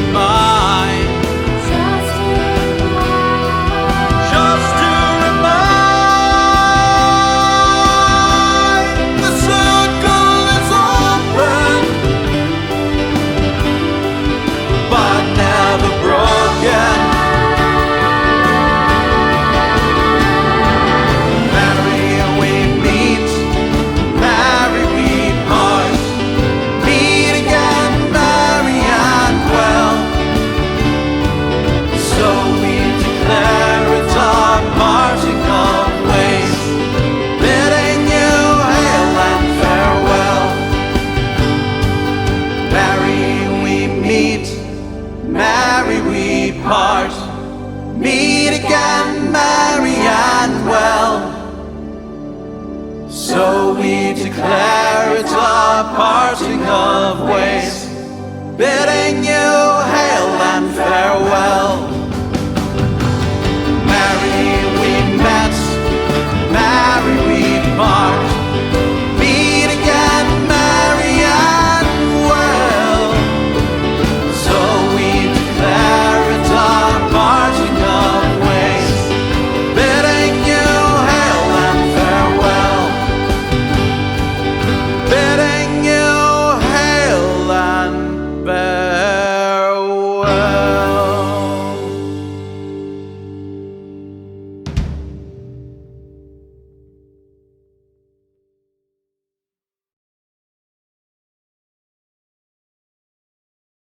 declare it's a parting of ways, bidding you